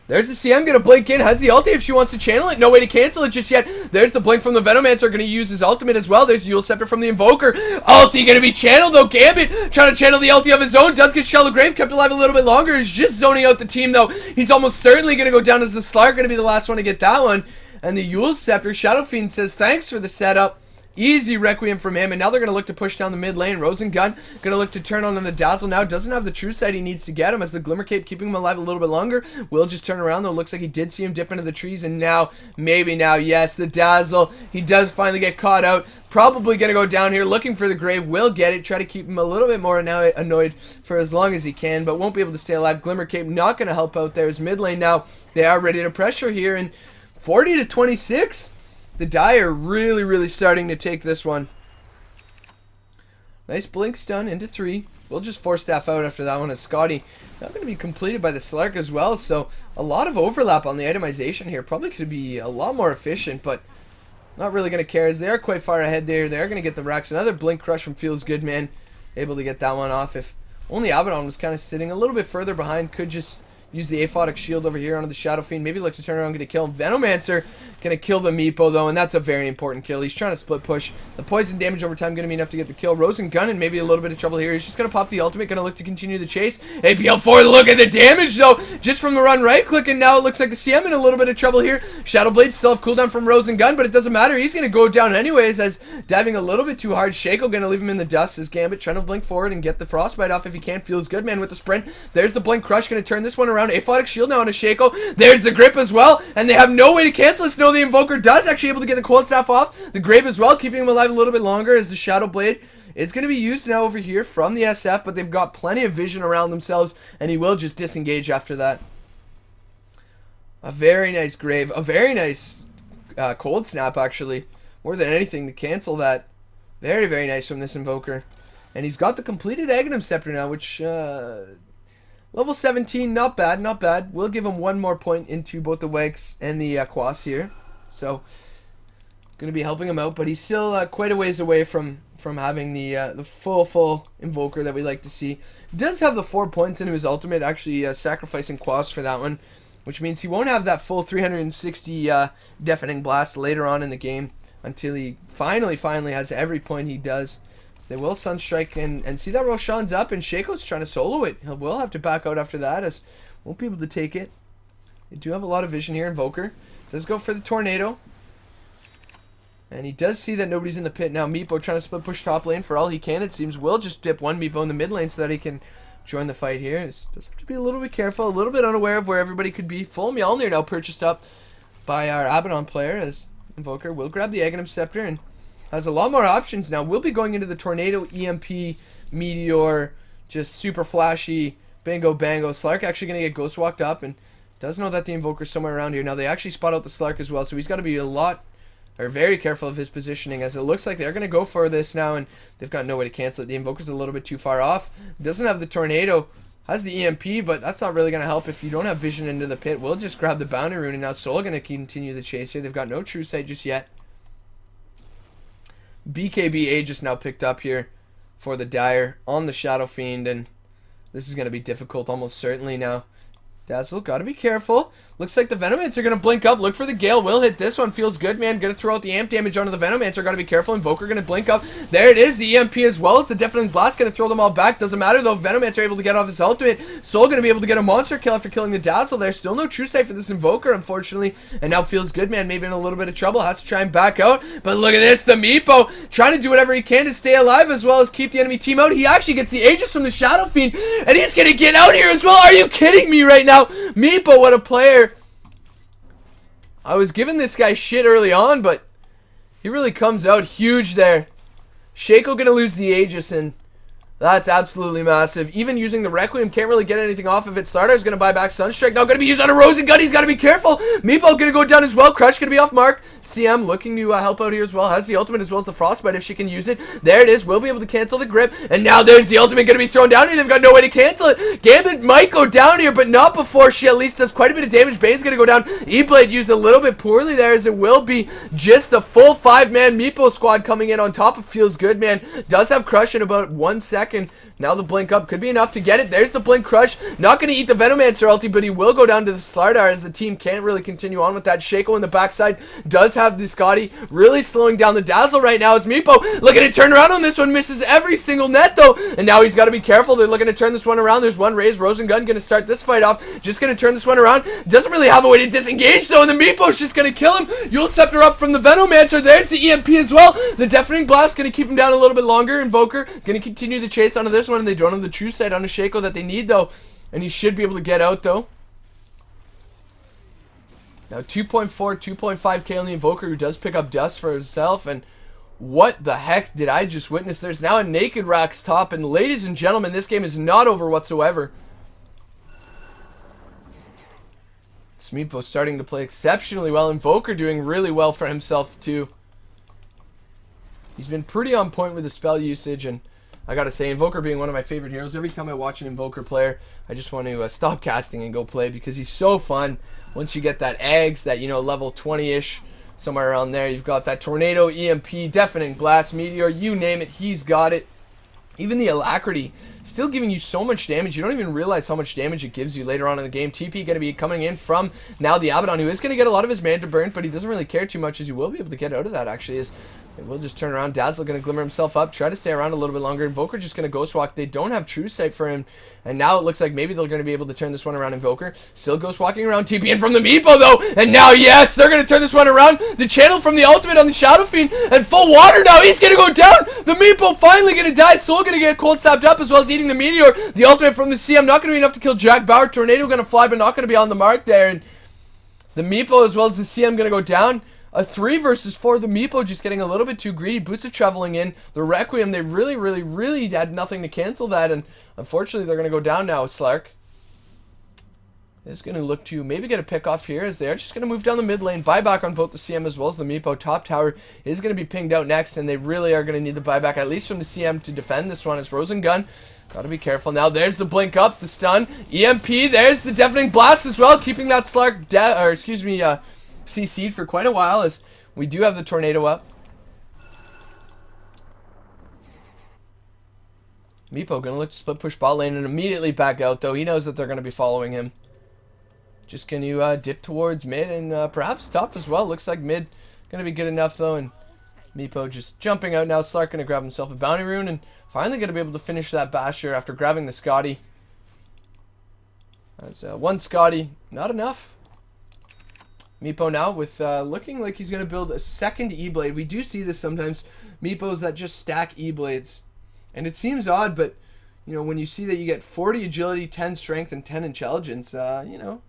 There's the CM going to blink in. Has the ulti if she wants to channel it. No way to cancel it just yet. There's the blink from the Venomancer. Going to use his ultimate as well. There's Eul's Scepter from the Invoker. Ulti going to be channeled though. Gambit trying to channel the ulti of his own. Does get Shallow Grave kept alive a little bit longer. Is just zoning out the team though. He's almost certainly going to go down as the Slark. Going to be the last one to get that one. And the Eul's Scepter. Shadow Fiend says thanks for the setup. Easy Requiem from him, and now they're going to look to push down the mid lane. Rosengun going to look to turn on the Dazzle now. Doesn't have the true sight he needs to get him as the Glimmer Cape keeping him alive a little bit longer. Will just turn around though. Looks like he did see him dip into the trees, and now, maybe now, yes, the Dazzle. He does finally get caught out. Probably going to go down here looking for the grave. Will get it. Try to keep him a little bit more now annoyed for as long as he can, but won't be able to stay alive. Glimmer Cape not going to help out there. As mid lane now, they are ready to pressure here, and 40 to 26. The Dire really starting to take this one. Nice blink stun into 3. We'll just Force Staff out after that one as Scotty not going to be completed by the Slark as well. So a lot of overlap on the itemization here. Probably could be a lot more efficient, but not really going to care as they are quite far ahead there. They are going to get the racks. Another blink crush from Feels Good, man. Able to get that one off. If only Abaddon was kind of sitting a little bit further behind. Could just use the Aphotic Shield over here onto the Shadow Fiend. Maybe look to turn around and get a kill. Venomancer gonna kill the Meepo though, and that's a very important kill. He's trying to split push. The poison damage over time gonna be enough to get the kill. Rosengun in maybe a little bit of trouble here. He's just gonna pop the ultimate, gonna look to continue the chase. APL4, look at the damage though, just from the run right click, and now it looks like the CM in a little bit of trouble here. Shadow Blade still have cooldown from Rosengun, but it doesn't matter. He's gonna go down anyways as diving a little bit too hard. Shaco gonna leave him in the dust as Gambit trying to blink forward and get the frostbite off if he can. Feels Good, man, with the sprint. There's the blink crush, gonna turn this one around. Aphotic Shield now on a Shaco. There's the grip as well, and they have no way to cancel this. No, the Invoker does actually able to get the Cold Staff off. The Grave as well, keeping him alive a little bit longer as the Shadow Blade is going to be used now over here from the SF, but they've got plenty of vision around themselves, and he will just disengage after that. A very nice Grave. A very nice Cold Snap, actually. More than anything to cancel that. Very nice from this Invoker. And he's got the completed Aghanim Scepter now, which... level 17, not bad, not bad. We'll give him one more point into both the Wags and the Quas here. So, going to be helping him out, but he's still quite a ways away from having the full Invoker that we like to see. Does have the 4 points into his ultimate, actually sacrificing Quas for that one, which means he won't have that full 360 Deafening Blast later on in the game until he finally has every point he does. They will Sunstrike and see that Roshan's up, and Shaco's trying to solo it. He will have to back out after that as won't be able to take it. They do have a lot of vision here. Invoker does go for the Tornado. And he does see that nobody's in the pit now. Meepo trying to split push top lane for all he can. It seems will just dip one Meepo in the mid lane so that he can join the fight here. Does have to be a little bit careful, a little bit unaware of where everybody could be. Full Mjolnir now purchased up by our Abaddon player as Invoker will grab the Aghanim Scepter and has a lot more options now. We'll be going into the Tornado, EMP, Meteor, just super flashy Bingo bango. Slark actually going to get ghost walked up and does know that the Invoker's somewhere around here. Now they actually spot out the Slark as well, so he's got to be very careful of his positioning, as it looks like they're going to go for this now, and they've got no way to cancel it. The Invoker's a little bit too far off. Doesn't have the Tornado. Has the EMP, but that's not really going to help if you don't have vision into the pit. We'll just grab the Bounty Rune, and now Soul going to continue the chase here. They've got no True Sight just yet. BKB Aegis now picked up here for the Dire on the Shadow Fiend, and this is going to be difficult almost certainly now. Dazzle, gotta be careful. Looks like the Venomancer are gonna blink up. Look for the Gale. Will hit this one. Feels good, man. Gonna throw out the amp damage onto the Venomancer. Gotta be careful. Invoker gonna blink up. There it is. The EMP as well as the Deafening Blast. Gonna throw them all back. Doesn't matter though. Venomancer able to get off his ultimate. Soul gonna be able to get a monster kill after killing the Dazzle. There's still no True Sight for this Invoker, unfortunately. And now Feels good, man. Maybe in a little bit of trouble. Has to try and back out. But look at this. The Meepo trying to do whatever he can to stay alive as well as keep the enemy team out. He actually gets the Aegis from the Shadow Fiend. And he's gonna get out here as well. Are you kidding me right now? Meepo, what a player. I was giving this guy shit early on, but he really comes out huge there. Shaco gonna lose the Aegis, and that's absolutely massive. Even using the Requiem, can't really get anything off of it. Slardar's gonna buy back Sunstrike. Now gonna be used on a Rosengun. He's gotta be careful. Meepo gonna go down as well. Crush gonna be off mark. CM looking to help out here as well. Has the ultimate as well as the Frostbite if she can use it. There it is. Will be able to cancel the grip. And now there's the ultimate gonna be thrown down here. They've got no way to cancel it. Gambit might go down here, but not before she at least does quite a bit of damage. Bane's gonna go down. E-Blade used a little bit poorly there, as it will be just the full 5-man Meepo squad coming in on top of Feels Good, man. Does have Crush in about 1 second. Now the blink up could be enough to get it. There's the blink Crush. Not going to eat the Venomancer ulti, but he will go down to the Slardar as the team can't really continue on with that. Shaco in the backside does have the Scotty, really slowing down the Dazzle right now. It's Meepo looking to turn around on this one. Misses every single net though, and now he's got to be careful. They're looking to turn this one around. There's one raise. Rosengun going to start this fight off. Just going to turn this one around. Doesn't really have a way to disengage though, and the Meepo's just going to kill him. Yule Scepter up from the Venomancer. There's the EMP as well. The Deafening Blast going to keep him down a little bit longer. Invoker going to continue the chase onto this one, and they don't have the True Sight on a Shaco that they need though, and he should be able to get out though. Now 2.4, 2.5k on the Invoker, who does pick up Dust for himself, and what the heck did I just witness? There's now a Naked Rax top, and ladies and gentlemen, this game is not over whatsoever. Meepo starting to play exceptionally well. Invoker doing really well for himself too. He's been pretty on point with the spell usage, and I gotta say, Invoker being one of my favorite heroes. Every time I watch an Invoker player, I just want to stop casting and go play, because he's so fun. Once you get that eggs, that, you know, level 20-ish, somewhere around there, you've got that Tornado, EMP, Deafening Blast, Meteor, you name it, he's got it. Even the Alacrity, still giving you so much damage. You don't even realize how much damage it gives you later on in the game. TP going to be coming in from now the Abaddon, who is going to get a lot of his mana burnt, but he doesn't really care too much, as you will be able to get out of that, actually, as we'll just turn around. Dazzle going to glimmer himself up, try to stay around a little bit longer. Invoker just going to Ghost Walk. They don't have True Sight for him, and now it looks like maybe they're going to be able to turn this one around. Invoker still Ghost Walking around. TP in from the Meepo though, and now yes, they're going to turn this one around. The channel from the ultimate on the Shadow Fiend, and full water now. He's going to go down. The Meepo finally going to die. Soul going to get cold stabbed up, as well as eating the Meteor. The ultimate from the CM not going to be enough to kill Jack Bauer. Tornado going to fly, but not going to be on the mark there, and the Meepo as well as the CM going to go down. A 3 versus 4. The Meepo just getting a little bit too greedy. Boots of Traveling in. The Requiem, they really had nothing to cancel that, and unfortunately they're going to go down now. Slark is going to look to maybe get a pick off here, as they're just going to move down the mid lane. Buyback on both the CM as well as the Meepo. Top tower is going to be pinged out next, and they really are going to need the buyback, at least from the CM, to defend this one. It's Rosengun. Gotta be careful now. There's the blink up, the stun. EMP, there's the Deafening Blast as well, keeping that Slark CC'd for quite a while, as we do have the Tornado up. Meepo gonna look to split push bot lane and immediately back out, though. He knows that they're gonna be following him. Just gonna dip towards mid and perhaps top as well. Looks like mid gonna be good enough though, and Meepo just jumping out now. Slark gonna grab himself a Bounty Rune and finally gonna be able to finish that Basher after grabbing the Scotty. That's one Scotty, not enough. Meepo now with looking like he's going to build a second E-Blade. We do see this sometimes. Meepos that just stack E-Blades. And it seems odd, but, you know, when you see that you get 40 agility, 10 strength, and 10 intelligence, you know,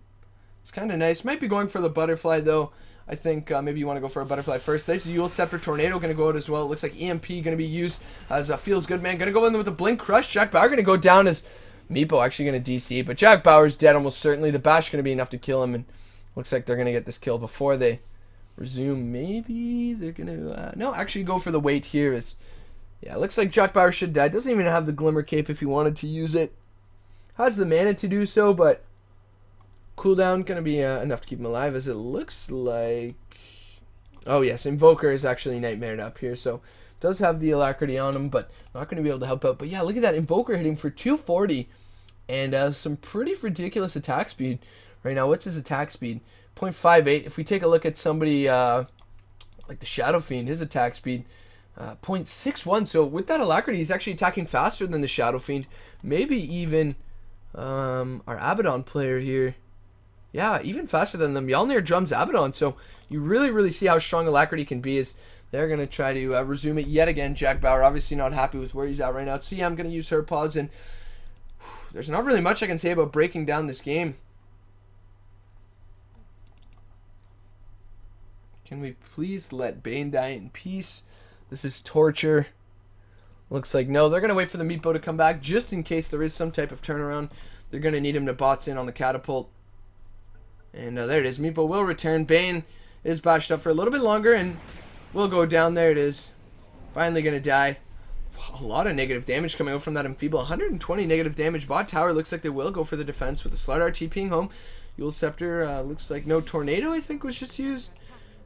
it's kind of nice. Might be going for the butterfly, though. I think maybe you want to go for a butterfly first. There's the Yule Scepter. Tornado going to go out as well. It looks like EMP going to be used as a Feels Good man. Going to go in with a Blink Crush. Jack Bauer going to go down as Meepo actually going to DC, but Jack Bauer's dead almost certainly. The bash going to be enough to kill him, and looks like they're going to get this kill before they resume. Maybe they're going to... no, actually go for the wait here. Yeah, it looks like Jack Bauer should die. Doesn't even have the Glimmer Cape if he wanted to use it. Has the mana to do so, but cooldown going to be enough to keep him alive, as it looks like... Oh yes, Invoker is actually nightmared up here, so does have the Alacrity on him, but not going to be able to help out. But yeah, look at that Invoker hitting for 240 and some pretty ridiculous attack speed right now. What's his attack speed? 0.58. If we take a look at somebody like the Shadow Fiend, his attack speed 0.61. So with that Alacrity, he's actually attacking faster than the Shadow Fiend. Maybe even our Abaddon player here. Yeah, even faster than them. Mjolnir drums Abaddon, so you really see how strong Alacrity can be as they're going to try to resume it yet again. Jack Bauer obviously not happy with where he's at right now. CM going to use her pause, and there's not really much I can say about breaking down this game. Can we please let Bane die in peace? This is torture. Looks like no. They're going to wait for the Meepo to come back just in case there is some type of turnaround. They're going to need him to bots in on the catapult. And there it is. Meepo will return. Bane is bashed up for a little bit longer and will go down. There it is. Finally going to die. A lot of negative damage coming out from that Enfeeble. 120 negative damage. Bot tower looks like they will go for the defense with the Slardar TPing home. Eul Scepter looks like no Tornado, I think, was just used.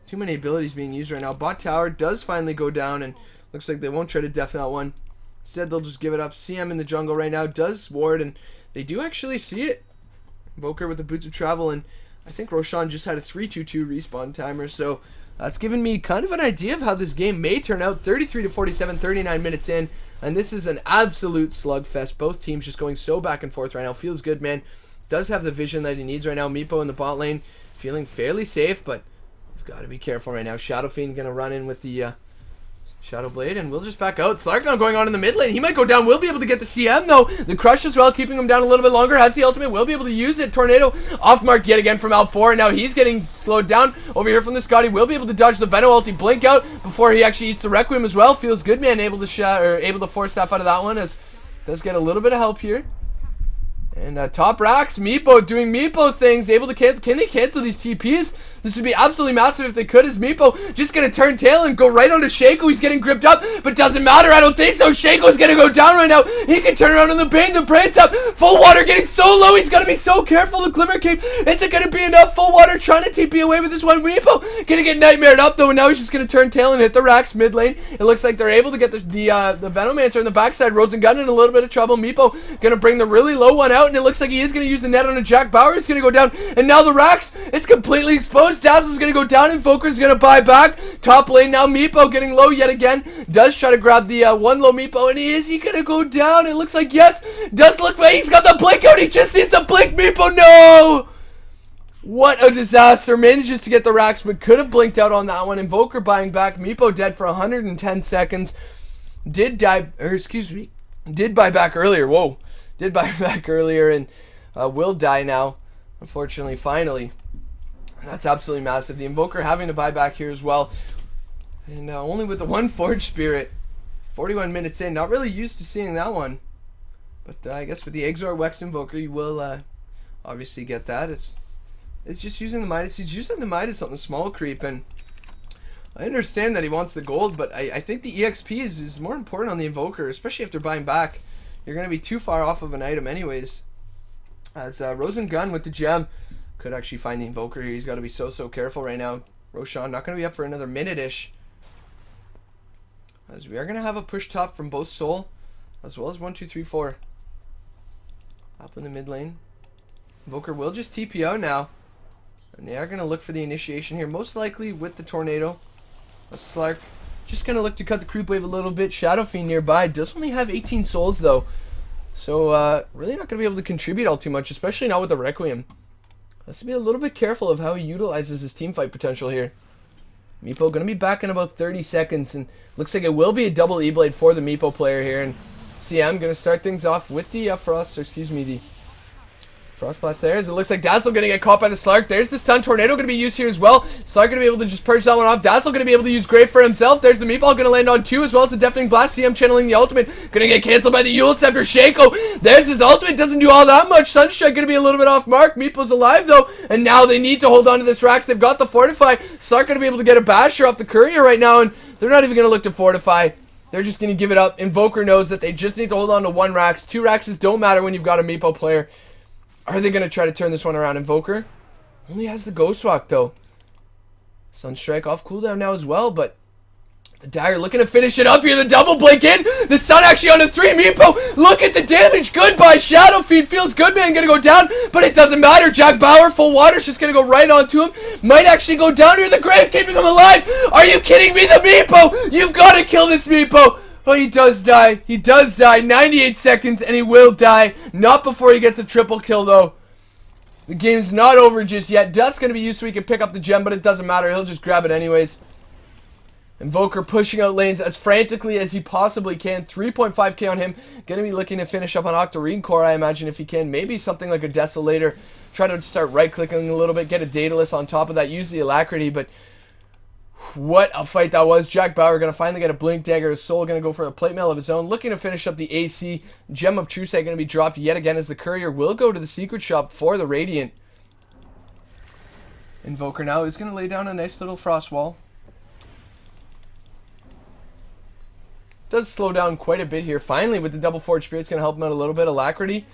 Too many abilities being used right now. Bot tower does finally go down, and looks like they won't try to death knot one. Instead, they'll just give it up. CM in the jungle right now does ward, and they do actually see it. Invoker with the Boots of Travel, and I think Roshan just had a 3-2-2 respawn timer, so that's given me kind of an idea of how this game may turn out. 33-47, 39 minutes in, and this is an absolute slugfest. Both teams just going so back and forth right now. Feels good, man. Does have the vision that he needs right now. Meepo in the bot lane feeling fairly safe, but we've got to be careful right now. Shadow Fiend going to run in with the Shadow Blade, and we'll just back out. Slarknon going on in the mid lane. He might go down. We'll be able to get the CM, though. The Crush as well, keeping him down a little bit longer. Has the ultimate. We'll be able to use it. Tornado off mark yet again from Al4. Now he's getting slowed down over here from the Scotty. We'll be able to dodge the Veno ulti. Blink out before he actually eats the Requiem as well. Feels good, man. Able to force staff out of that one, as does get a little bit of help here. And top racks, Meepo doing Meepo things, able to cancel. Can they cancel these TPs? This would be absolutely massive if they could, as Meepo just going to turn tail and go right onto Shaco. He's getting gripped up, but doesn't matter. I don't think so. Shaco's going to go down right now. He can turn around on the Bane. The Brain's up. Full water getting so low. He's got to be so careful. The Glimmer Cape isn't going to be enough. Full water trying to TP away with this one. Meepo going to get nightmared up, though, and now he's just going to turn tail and hit the racks mid lane. It looks like they're able to get the Venomancer in the backside. Rosengun in a little bit of trouble. Meepo going to bring the really low one out, and it looks like he is going to use the net on a Jack Bauer. He's going to go down, and now the racks, it's completely exposed. Dazzle's going to go down, Invoker's going to buy back. Top lane now, Meepo getting low yet again. Does try to grab the one low Meepo, and is he going to go down? It looks like yes. Does look like he's got the blink out. He just needs the blink. Meepo, no! What a disaster. Manages to get the racks, but could have blinked out on that one. Invoker buying back. Meepo dead for 110 seconds. Did die, or excuse me, did buy back earlier. Whoa. Did buy back earlier, and will die now, unfortunately, finally. That's absolutely massive. The Invoker having to buy back here as well. And only with the one Forge Spirit. 41 minutes in. Not really used to seeing that one. But I guess with the Exor Wex Invoker, you will obviously get that. It's just using the Midas. He's using the Midas on the small creep, and I understand that he wants the gold, but I think the EXP is more important on the Invoker, especially if they're buying back. You're going to be too far off of an item anyways. As Rosengun with the gem could actually find the Invoker here. He's got to be so careful right now. Roshan not going to be up for another minute-ish. As we are going to have a push top from both Soul, as well as 1, 2, 3, 4. Up in the mid lane. Invoker will just TP out now. And they are going to look for the initiation here. Most likely with the Tornado. A Slark. Just going to look to cut the creep wave a little bit. Shadow Fiend nearby. Does only have 18 souls though. So really not going to be able to contribute all too much. Especially not with the Requiem. Has to be a little bit careful of how he utilizes his team fight potential here. Meepo going to be back in about 30 seconds. And looks like it will be a double E-Blade for the Meepo player here. And CM going to start things off with the Frost. Or excuse me, the Frost Blast there, as it looks like Dazzle going to get caught by the Slark. There's the Stun Tornado going to be used here as well. Slark going to be able to just purge that one off. Dazzle going to be able to use Grave for himself. There's the Meatball going to land on 2, as well as the Deafening Blast. CM channeling the ultimate. Going to get canceled by the Eul Scepter. Shaco, there's his ultimate. Doesn't do all that much. Sunstrike going to be a little bit off mark. Meeple's alive though, and now they need to hold on to this Rax. They've got the Fortify. Slark going to be able to get a Basher off the Courier right now, and they're not even going to look to Fortify. They're just going to give it up. Invoker knows that they just need to hold on to 1 Rax. 2 Raxes don't matter when you've got a Meepo player. Are they going to try to turn this one around? Invoker only has the Ghost Walk though. Sunstrike off cooldown now as well, but the Dire looking to finish it up here. The double blink in. The Sun actually on a 3 Meepo. Look at the damage. Goodbye. Shadow Fiend feels good, man. Gonna go down, but it doesn't matter. Jack Bauer, full water's just gonna go right onto him. Might actually go down here. The Grave keeping him alive. Are you kidding me? The Meepo. You've got to kill this Meepo. Oh, he does die. He does die. 98 seconds, and he will die. Not before he gets a triple kill, though. The game's not over just yet. Dust's going to be used so he can pick up the gem, but it doesn't matter. He'll just grab it anyways. Invoker pushing out lanes as frantically as he possibly can. 3.5k on him. Going to be looking to finish up on Octarine Core, I imagine, if he can. Maybe something like a Desolator. Try to start right-clicking a little bit. Get a Daedalus on top of that. Use the Alacrity, but what a fight that was. Jack Bauer going to finally get a Blink Dagger. His Soul going to go for a plate mail of his own. Looking to finish up the AC. Gem of True Sight going to be dropped yet again as the Courier will go to the Secret Shop for the Radiant. Invoker now is going to lay down a nice little Frost Wall. Does slow down quite a bit here. Finally, with the double Forge Spirit, it's going to help him out a little bit. Alacrity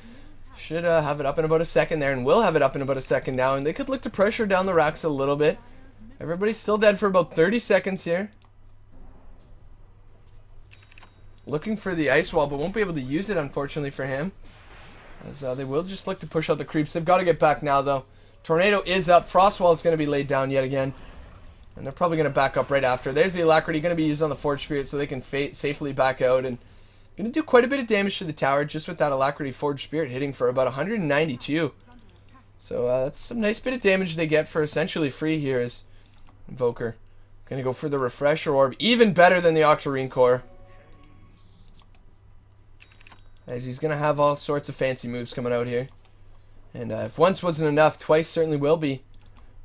should have it up in about a second there, and will have it up in about a second now. And they could look to pressure down the Rax a little bit. Everybody's still dead for about 30 seconds here. Looking for the Ice Wall, but won't be able to use it, unfortunately, for him. As they will just look to push out the creeps. They've got to get back now, though. Tornado is up. Frost Wall is going to be laid down yet again. And they're probably going to back up right after. There's the Alacrity going to be used on the Forge Spirit so they can safely back out. And going to do quite a bit of damage to the tower just with that Alacrity Forge Spirit hitting for about 192. So that's some nice bit of damage they get for essentially free here as Invoker going to go for the Refresher Orb. Even better than the Octarine Core. As he's going to have all sorts of fancy moves coming out here. And if once wasn't enough, twice certainly will be.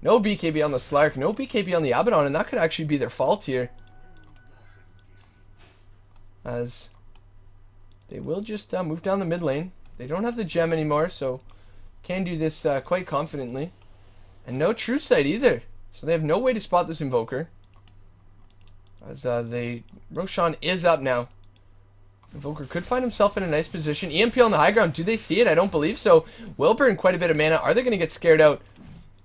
No BKB on the Slark, no BKB on the Abaddon, and that could actually be their fault here. As they will just move down the mid lane. They don't have the gem anymore, so can do this quite confidently. And no True Sight either, so they have no way to spot this Invoker. As Roshan is up now. Invoker could find himself in a nice position. EMP on the high ground, do they see it? I don't believe so. Will burn quite a bit of mana. Are they going to get scared out?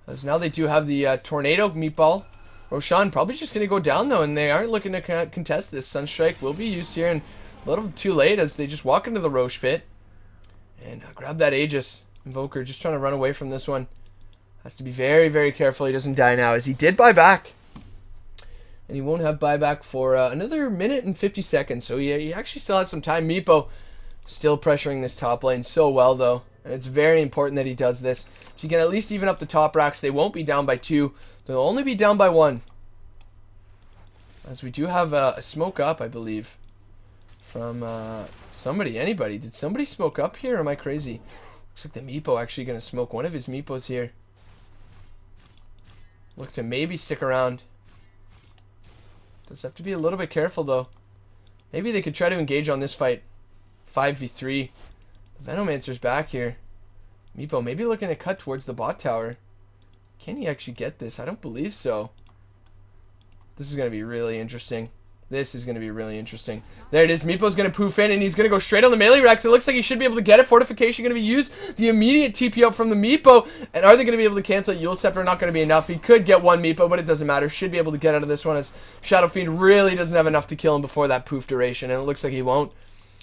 As now they do have the Tornado Meatball. Roshan probably just going to go down though, and they aren't looking to contest this. Sunstrike will be used here, and a little too late as they just walk into the Roche Pit. And grab that Aegis. Invoker just trying to run away from this one. Has to be very, very careful he doesn't die now, as he did buy back. And he won't have buyback for another minute and 50 seconds. So he actually still has some time. Meepo still pressuring this top lane so well, though. And it's very important that he does this. If you can at least even up the top racks, they won't be down by 2. They'll only be down by 1. As we do have a smoke up, I believe. From somebody, anybody. Did somebody smoke up here, or am I crazy? Looks like the Meepo actually going to smoke one of his Meepos here. Look to maybe stick around. Does have to be a little bit careful, though. Maybe they could try to engage on this fight. 5v3. The Venomancer's back here. Meepo maybe looking to cut towards the bot tower. Can he actually get this? I don't believe so. This is going to be really interesting. This is going to be really interesting. There it is. Meepo's going to poof in, and he's going to go straight on the melee Rex. It looks like he should be able to get it. Fortification going to be used. The immediate TP up from the Meepo. And are they going to be able to cancel it? Eul Scepter not going to be enough. He could get one Meepo, but it doesn't matter. Should be able to get out of this one as Shadow Fiend really doesn't have enough to kill him before that poof duration. And it looks like he won't.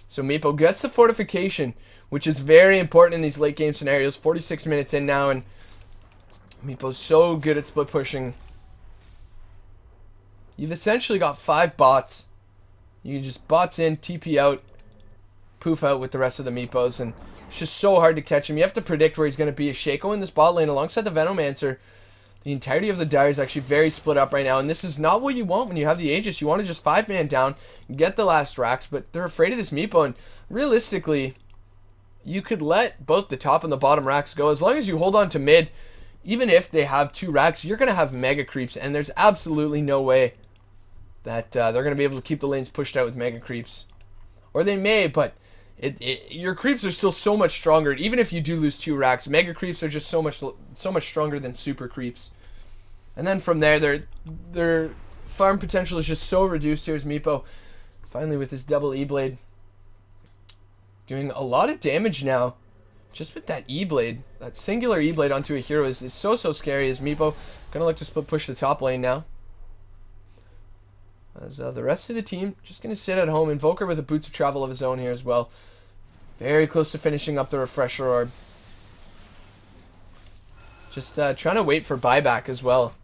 So Meepo gets the Fortification, which is very important in these late game scenarios. 46 minutes in now, and Meepo's so good at split pushing. You've essentially got 5 bots. You can just bots in, TP out, poof out with the rest of the Meepos, and it's just so hard to catch him. You have to predict where he's going to be. Shaco in this bot lane alongside the Venomancer. The entirety of the Dire is actually very split up right now, and this is not what you want when you have the Aegis. You want to just 5-man down, get the last Rax, but they're afraid of this Meepo, and realistically, you could let both the top and the bottom racks go. As long as you hold on to mid, even if they have 2 racks, you're going to have mega creeps, and there's absolutely no way that they're going to be able to keep the lanes pushed out with mega creeps. Or they may, but your creeps are still so much stronger. Even if you do lose 2 racks, mega creeps are just so much stronger than super creeps. And then from there, their farm potential is just so reduced. Here's Meepo, finally with his double E-Blade. Doing a lot of damage now. Just with that E-Blade. That singular E-Blade onto a hero is so scary. As Meepo gonna look to split push the top lane now. As the rest of the team just gonna sit at home. Invoker with a Boots of Travel of his own here as well. Very close to finishing up the Refresher Orb. Just trying to wait for buyback as well.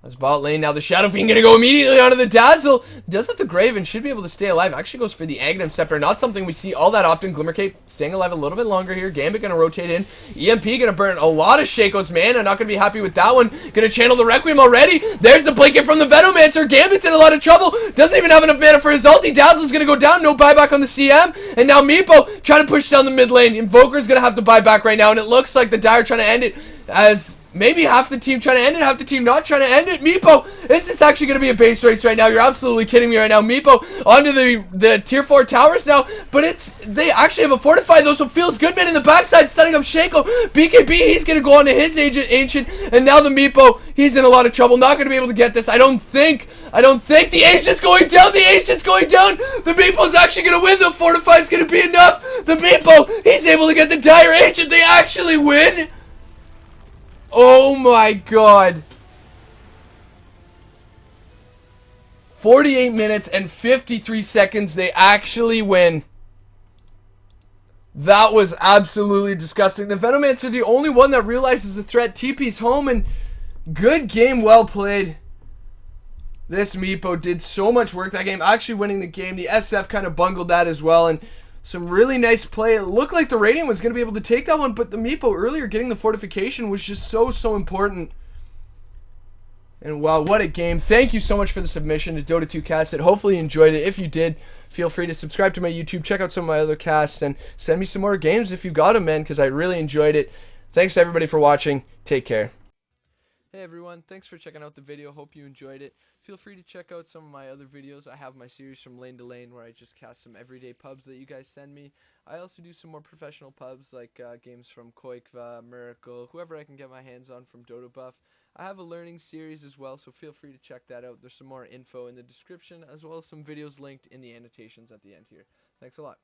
As bot lane now, the Shadow Fiend gonna go immediately onto the Dazzle. Does have the Grave and should be able to stay alive. Actually goes for the Aghanim Scepter. Not something we see all that often. Glimmercape staying alive a little bit longer here. Gambit gonna rotate in. EMP gonna burn a lot of Shaco's mana. Not gonna be happy with that one. Gonna channel the Requiem already. There's the blanket from the Venomancer. Gambit's in a lot of trouble. Doesn't even have enough mana for his ulti. Dazzle's gonna go down. No buyback on the CM. And now Meepo trying to push down the mid lane. Invoker's gonna have to buy back right now. And it looks like the Dire trying to end it as... maybe half the team trying to end it, half the team not trying to end it. Meepo, is this actually going to be a base race right now? You're absolutely kidding me right now. Meepo onto the tier 4 towers now, but they actually have a fortify though, so feels good man in the backside, setting up Shaco. BKB, he's going to go onto his Ancient, and now the Meepo, he's in a lot of trouble, not going to be able to get this. I don't think the Ancient's going down, the Meepo's actually going to win, the fortify's going to be enough. The Meepo, he's able to get the Dire Ancient, they actually win. Oh my god. 48 minutes and 53 seconds. They actually win. That was absolutely disgusting. The Venomancer, the only one that realizes the threat. TP's home, and good game, well played. This Meepo did so much work that game. Actually winning the game. The SF kind of bungled that as well, and some really nice play. It looked like the Radiant was going to be able to take that one, but the Meepo earlier getting the fortification was just so important. And wow, what a game. Thank you so much for the submission to Dota 2 Cast. Hopefully you enjoyed it. If you did, feel free to subscribe to my YouTube, check out some of my other casts, and send me some more games if you got them, man, because I really enjoyed it. Thanks to everybody for watching. Take care. Hey everyone, thanks for checking out the video. Hope you enjoyed it. Feel free to check out some of my other videos. I have my series From Lane to Lane where I just cast some everyday pubs that you guys send me. I also do some more professional pubs like games from Koikva, Miracle, whoever I can get my hands on from Dota Buff. I have a learning series as well, so feel free to check that out. There's some more info in the description as well as some videos linked in the annotations at the end here. Thanks a lot.